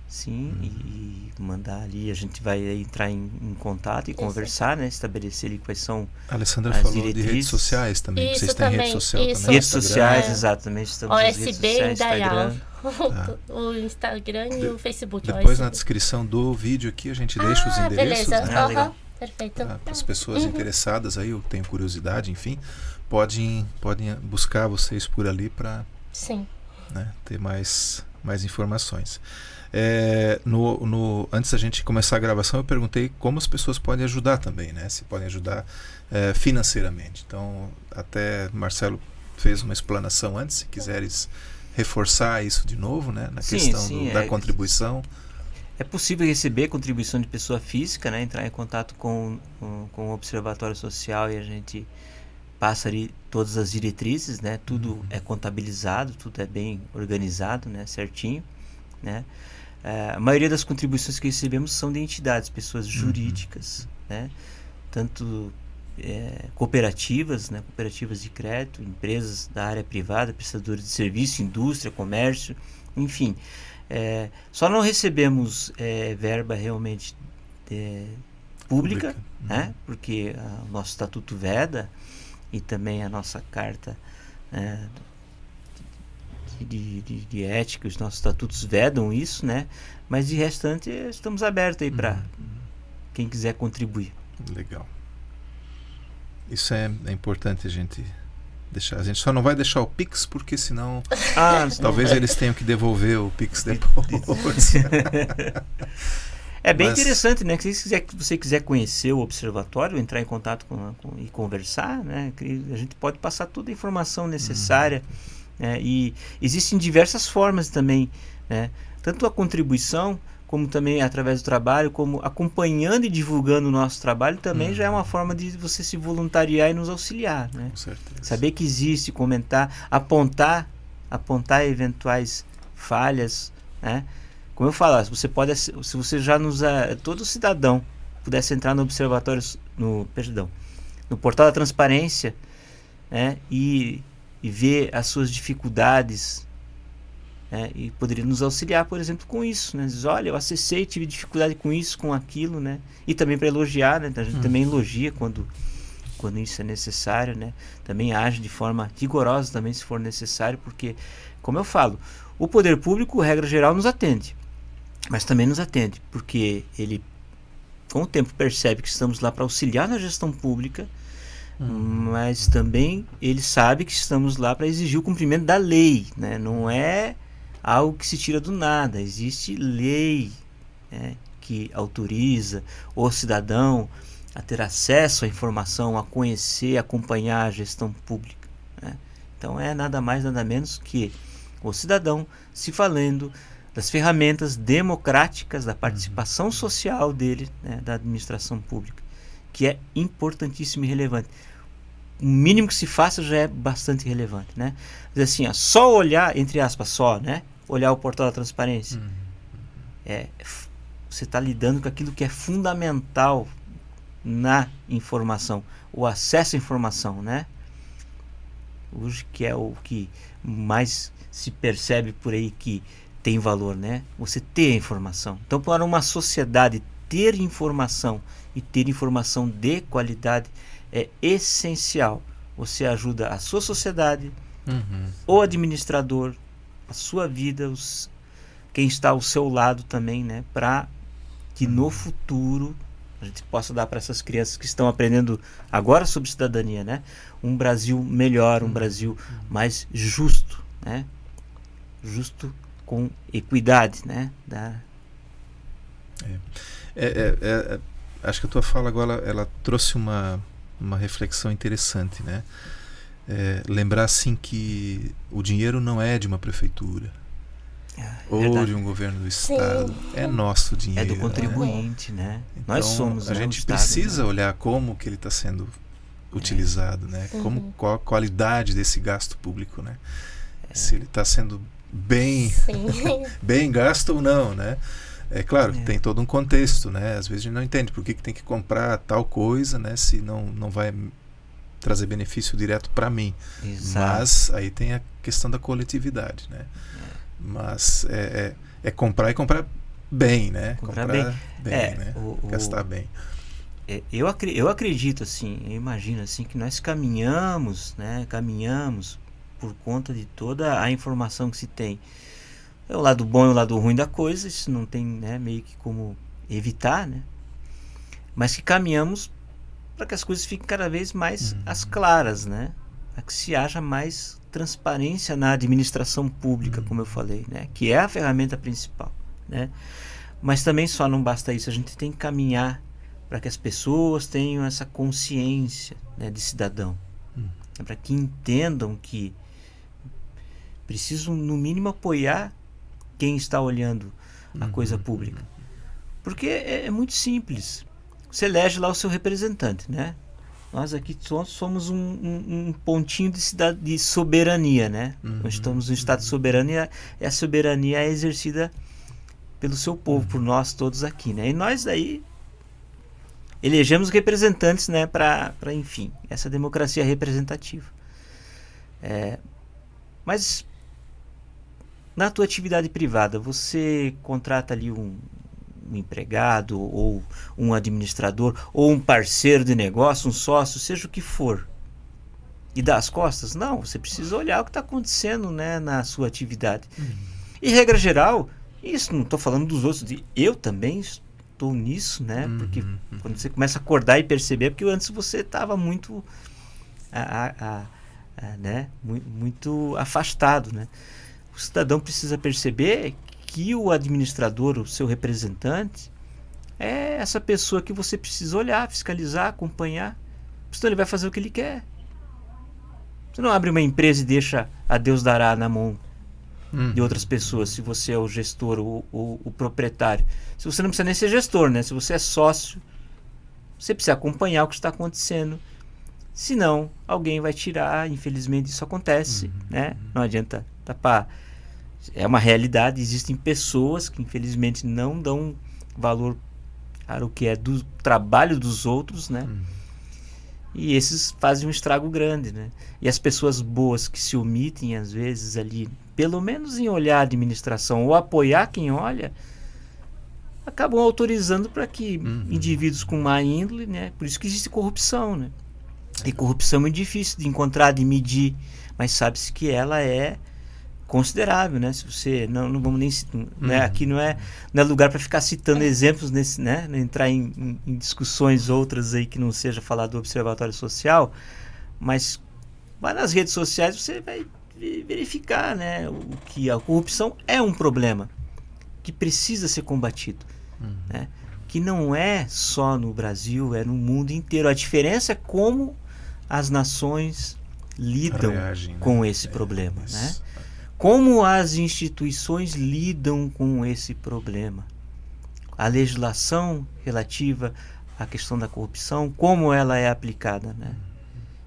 Sim, e mandar ali, a gente vai entrar em contato e conversar, né? Estabelecer ali quais são a Alessandra as falou diretrizes. De redes sociais também. Isso vocês têm rede social também? Redes sociais, exatamente. Estamos nas redes sociais, Instagram. O Instagram e o Facebook. Depois na descrição do vídeo aqui a gente deixa os endereços. Beleza. Né? Legal. Perfeito. Para as pessoas interessadas aí, ou tenham curiosidade, enfim, podem buscar vocês por ali para ter mais informações. Antes da gente começar a gravação, eu perguntei como as pessoas podem ajudar também, né? Se podem ajudar financeiramente. Então, até Marcelo fez uma explanação antes, se quiseres reforçar isso de novo, né? Na questão da contribuição. É possível receber contribuição de pessoa física, né? Entrar em contato com o Observatório Social e a gente passa ali todas as diretrizes, né? Tudo é contabilizado, tudo é bem organizado, né? Certinho, né? A maioria das contribuições que recebemos são de entidades, pessoas jurídicas, né? Tanto cooperativas, né? Cooperativas de crédito, empresas da área privada, prestadores de serviço, indústria, comércio, enfim. Só não recebemos verba realmente pública, né? Porque o nosso estatuto veda e também a nossa carta de ética, os nossos estatutos vedam isso, né? Mas de restante estamos abertos aí para quem quiser contribuir. Legal. Isso é importante a gente deixar. A gente só não vai deixar o Pix porque senão talvez eles tenham que devolver o Pix depois. É bem interessante, né? Se você quiser conhecer o observatório, entrar em contato e conversar, né? A gente pode passar toda a informação necessária. E existem diversas formas também, né? Tanto a contribuição, como também através do trabalho, como acompanhando e divulgando o nosso trabalho, também já é uma forma de você se voluntariar e nos auxiliar, né? Com certeza. Saber que existe, comentar, apontar eventuais falhas, né? Como eu falo, se você já todo cidadão pudesse entrar no observatório, no portal da transparência, né? E ver as suas dificuldades, né? E poderia nos auxiliar, por exemplo, com isso, né? Diz, olha, eu acessei, tive dificuldade com isso, com aquilo, né? E também para elogiar, né? A gente também elogia quando isso é necessário, né? Também age de forma rigorosa também, se for necessário, porque, como eu falo, o poder público, regra geral, nos atende, mas também nos atende, porque ele, com o tempo, percebe que estamos lá para auxiliar na gestão pública, mas também ele sabe que estamos lá para exigir o cumprimento da lei, né? Não é algo que se tira do nada, existe lei, né, que autoriza o cidadão a ter acesso à informação, a conhecer, acompanhar a gestão pública, né? Então é nada mais, nada menos que o cidadão se valendo das ferramentas democráticas da participação social dele, né, da administração pública, que é importantíssimo e relevante. O mínimo que se faça já é bastante relevante, né? Mas assim, só olhar, entre aspas, né? Olhar o portal da transparência. Você está lidando com aquilo que é fundamental na informação, o acesso à informação, né? Hoje que é o que mais se percebe por aí, que tem valor, né? Você ter a informação. Então, para uma sociedade ter informação e ter informação de qualidade é essencial. Você ajuda a sua sociedade, o administrador, a sua vida, quem está ao seu lado também, né? Para que no futuro a gente possa dar para essas crianças que estão aprendendo agora sobre cidadania, né? Um Brasil melhor, um Brasil mais justo, né? Justo com equidade, né? Acho que a tua fala agora ela trouxe uma reflexão interessante, né? Lembrar assim que o dinheiro não é de uma prefeitura ou verdade. de um governo do estado, é nosso dinheiro. É do contribuinte, né? Então, Nós somos, a né, gente o Estado, precisa né? olhar como que ele está sendo utilizado, né? Qual a qualidade desse gasto público, né? Se ele está sendo bem gasto ou não, né? É claro que tem todo um contexto, né? Às vezes a gente não entende por que tem que comprar tal coisa, né? Se não vai trazer benefício direto para mim. Exato. Mas aí tem a questão da coletividade, né? Mas é comprar e comprar bem, né? Comprar bem, bem, né? Gastar bem. Eu acredito assim, eu imagino assim que nós caminhamos por conta de toda a informação que se tem. É o lado bom e o lado ruim da coisa, isso não tem, né, meio que como evitar, né? Mas que caminhamos para que as coisas fiquem cada vez mais às claras, né? Para que se haja mais transparência na administração pública, como eu falei, né? Que é a ferramenta principal, né? Mas também só não basta isso, a gente tem que caminhar para que as pessoas tenham essa consciência, né, de cidadão, para que entendam que precisam no mínimo apoiar quem está olhando a coisa pública, porque é muito simples. Você elege lá o seu representante, né? Nós aqui somos um pontinho de soberania, né? Nós estamos no estado de soberania, e a soberania é exercida pelo seu povo, por nós todos aqui, né? E nós daí elegemos representantes, né? Para enfim, essa democracia representativa. Mas na tua atividade privada, você contrata ali um empregado ou um administrador ou um parceiro de negócio, um sócio, seja o que for, e dá as costas? Não, você precisa olhar o que está acontecendo, né, na sua atividade. E regra geral, isso não estou falando dos outros, eu também estou nisso, né, porque quando você começa a acordar e perceber, porque antes você estava muito né, muito afastado, né. O cidadão precisa perceber que o administrador, o seu representante, é essa pessoa que você precisa olhar, fiscalizar, acompanhar. Senão ele vai fazer o que ele quer. Você não abre uma empresa e deixa a Deus dará na mão de outras pessoas, se você é o gestor ou o proprietário. Se você não precisa nem ser gestor, né? Se você é sócio, você precisa acompanhar o que está acontecendo. Senão, alguém vai tirar, infelizmente isso acontece, né? Não adianta tapar. É uma realidade, existem pessoas que infelizmente não dão valor para o que é do trabalho dos outros, né? E esses fazem um estrago grande, né? E as pessoas boas que se omitem às vezes ali, pelo menos em olhar a administração ou apoiar quem olha, acabam autorizando para que indivíduos com má índole, né? Por isso que existe corrupção, né? E corrupção é muito difícil de encontrar, de medir, mas sabe-se que ela é considerável, né? Se você não vamos nem né? Aqui não é lugar para ficar citando exemplos nesse, né? Entrar em discussões outras aí que não seja falar do observatório social, mas vai nas redes sociais, você vai verificar, né? O que a corrupção é um problema que precisa ser combatido, né? Que não é só no Brasil, é no mundo inteiro. A diferença é como as nações lidam com esse problema, né? Como as instituições lidam com esse problema? A legislação relativa à questão da corrupção, como ela é aplicada, né?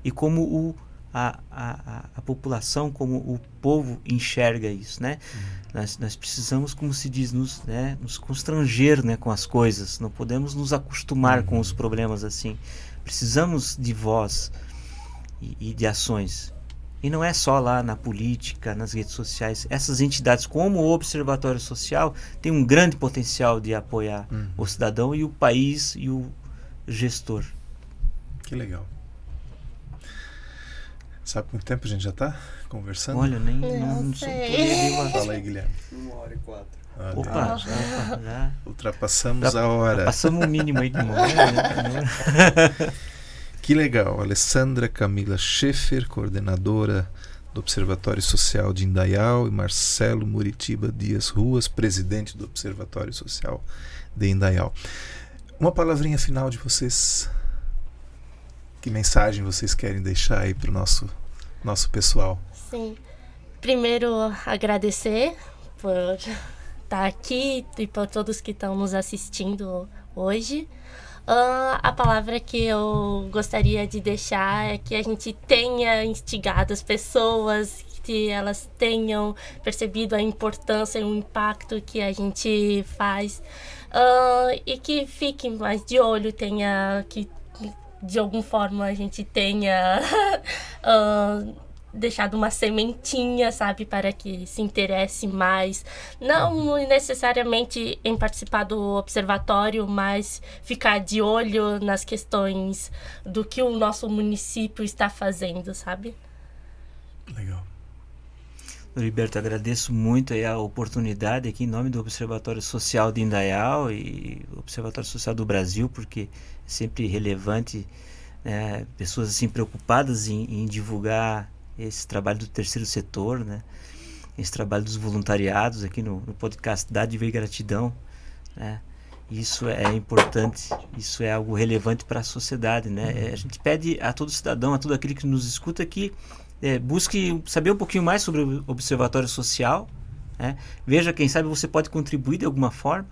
E como a população, como o povo enxerga isso, né? Nós precisamos, como se diz, nos constranger, né, com as coisas. Não podemos nos acostumar com os problemas assim. Precisamos de voz e de ações. E não é só lá na política, nas redes sociais. Essas entidades como o Observatório Social têm um grande potencial de apoiar o cidadão e o país e o gestor. Que legal. Sabe quanto tempo a gente já está conversando? Olha, não sei. Fala aí, Guilherme. 1h04. Opa, já ultrapassamos a hora. Passamos o mínimo aí de uma hora, né? Que legal. Alessandra Camila Schaeffer, coordenadora do Observatório Social de Indaial, e Marcelo Muritiba Dias Ruas, presidente do Observatório Social de Indaial. Uma palavrinha final de vocês. Que mensagem vocês querem deixar aí para o nosso pessoal? Sim. Primeiro, agradecer por estar aqui e por todos que estão nos assistindo hoje. A palavra que eu gostaria de deixar é que a gente tenha instigado as pessoas, que elas tenham percebido a importância e o impacto que a gente faz, e que fiquem mais de olho, que de alguma forma a gente tenha deixado uma sementinha, sabe, para que se interesse mais, não necessariamente em participar do observatório, mas ficar de olho nas questões do que o nosso município está fazendo, sabe? Legal. Heriberto, agradeço muito aí a oportunidade aqui em nome do Observatório Social de Indaial e Observatório Social do Brasil, porque é sempre relevante, né, pessoas assim preocupadas em divulgar esse trabalho do terceiro setor, né, esse trabalho dos voluntariados aqui no podcast Dádiva e Gratidão, né. Isso é importante, isso é algo relevante para a sociedade, né. A gente pede a todo cidadão, a todo aquele que nos escuta que busque saber um pouquinho mais sobre o Observatório Social, né? Veja, quem sabe você pode contribuir de alguma forma.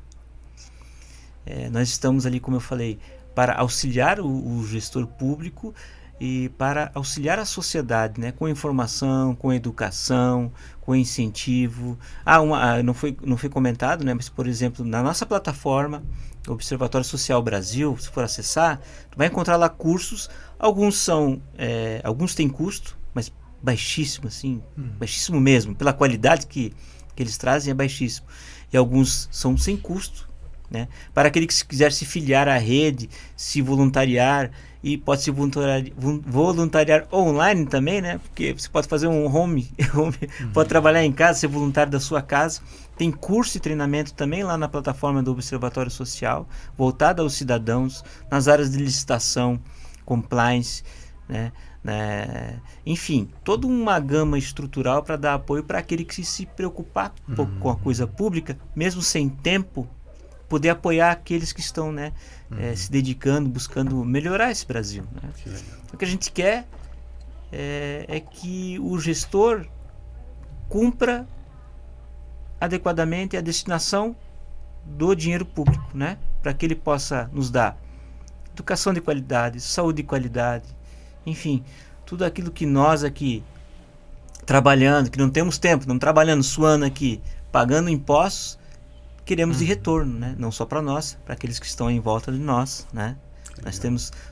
Nós estamos ali, como eu falei, para auxiliar o gestor público e para auxiliar a sociedade, né? Com informação, com educação, com incentivo. Não foi comentado, né? Mas, por exemplo, na nossa plataforma, Observatório Social Brasil, se for acessar, tu vai encontrar lá cursos. Alguns têm custo, mas baixíssimo, assim, baixíssimo mesmo, pela qualidade que eles trazem é baixíssimo. E alguns são sem custo, né? Para aquele que quiser se filiar à rede, se voluntariar, e pode se voluntariar online também, né? Porque você pode fazer um pode trabalhar em casa, ser voluntário da sua casa. Tem curso e treinamento também lá na plataforma do Observatório Social, voltado aos cidadãos, nas áreas de licitação, compliance, né? Enfim, toda uma gama estrutural para dar apoio para aquele que se preocupar um pouco com a coisa pública, mesmo sem tempo, poder apoiar aqueles que estão, né, se dedicando, buscando melhorar esse Brasil, né? O que a gente quer é que o gestor cumpra adequadamente a destinação do dinheiro público, né? Para que ele possa nos dar educação de qualidade, saúde de qualidade, enfim, tudo aquilo que nós aqui trabalhando, que não temos tempo, não trabalhando, suando aqui, pagando impostos, queremos de retorno, né? Não só para nós, para aqueles que estão em volta de nós, né?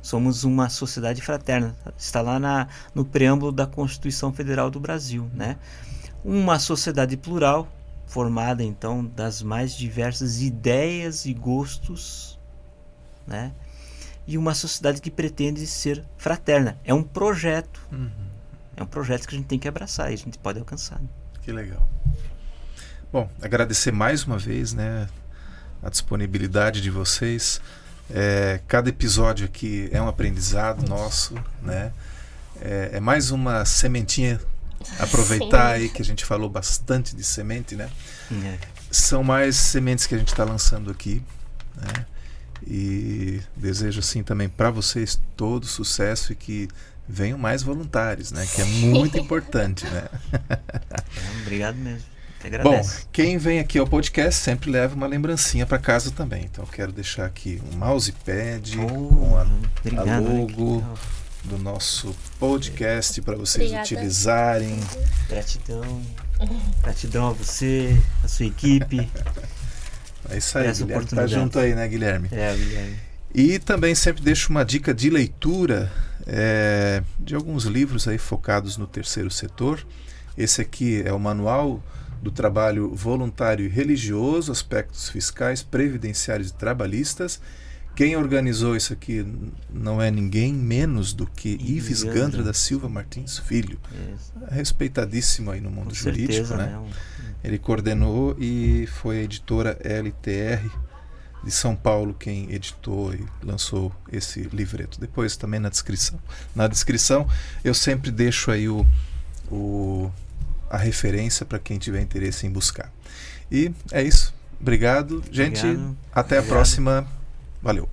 Somos uma sociedade fraterna, está lá no preâmbulo da Constituição Federal do Brasil, né? Uma sociedade plural, formada então das mais diversas ideias e gostos, né? E uma sociedade que pretende ser fraterna. É um projeto. É um projeto que a gente tem que abraçar e a gente pode alcançar. Que legal. Bom, agradecer mais uma vez, né, a disponibilidade de vocês. Cada episódio aqui é um aprendizado nosso, né? É mais uma sementinha. Aproveitar aí que a gente falou bastante de semente, né? São mais sementes que a gente está lançando aqui, né? E desejo assim também para vocês todo sucesso e que venham mais voluntários, né? Que é muito importante, né? Obrigado mesmo. Bom, quem vem aqui ao podcast sempre leva uma lembrancinha para casa também. Então eu quero deixar aqui um mousepad com a logo do nosso podcast para vocês utilizarem. Gratidão a você, a sua equipe. É isso aí, Guilherme. Tá junto aí, né, Guilherme? Guilherme. E também sempre deixo uma dica de leitura. de alguns livros aí focados no terceiro setor. Esse aqui é o Manual do Trabalho Voluntário e Religioso, Aspectos Fiscais, Previdenciários e Trabalhistas. Quem organizou isso aqui não é ninguém menos do que Ives Gandra da Silva Martins Filho. Respeitadíssimo aí no mundo jurídico, né? Ele coordenou e foi a editora LTR de São Paulo quem editou e lançou esse livreto. Depois também na descrição eu sempre deixo aí a referência para quem tiver interesse em buscar. E é isso. Obrigado, gente. Até a próxima. Valeu.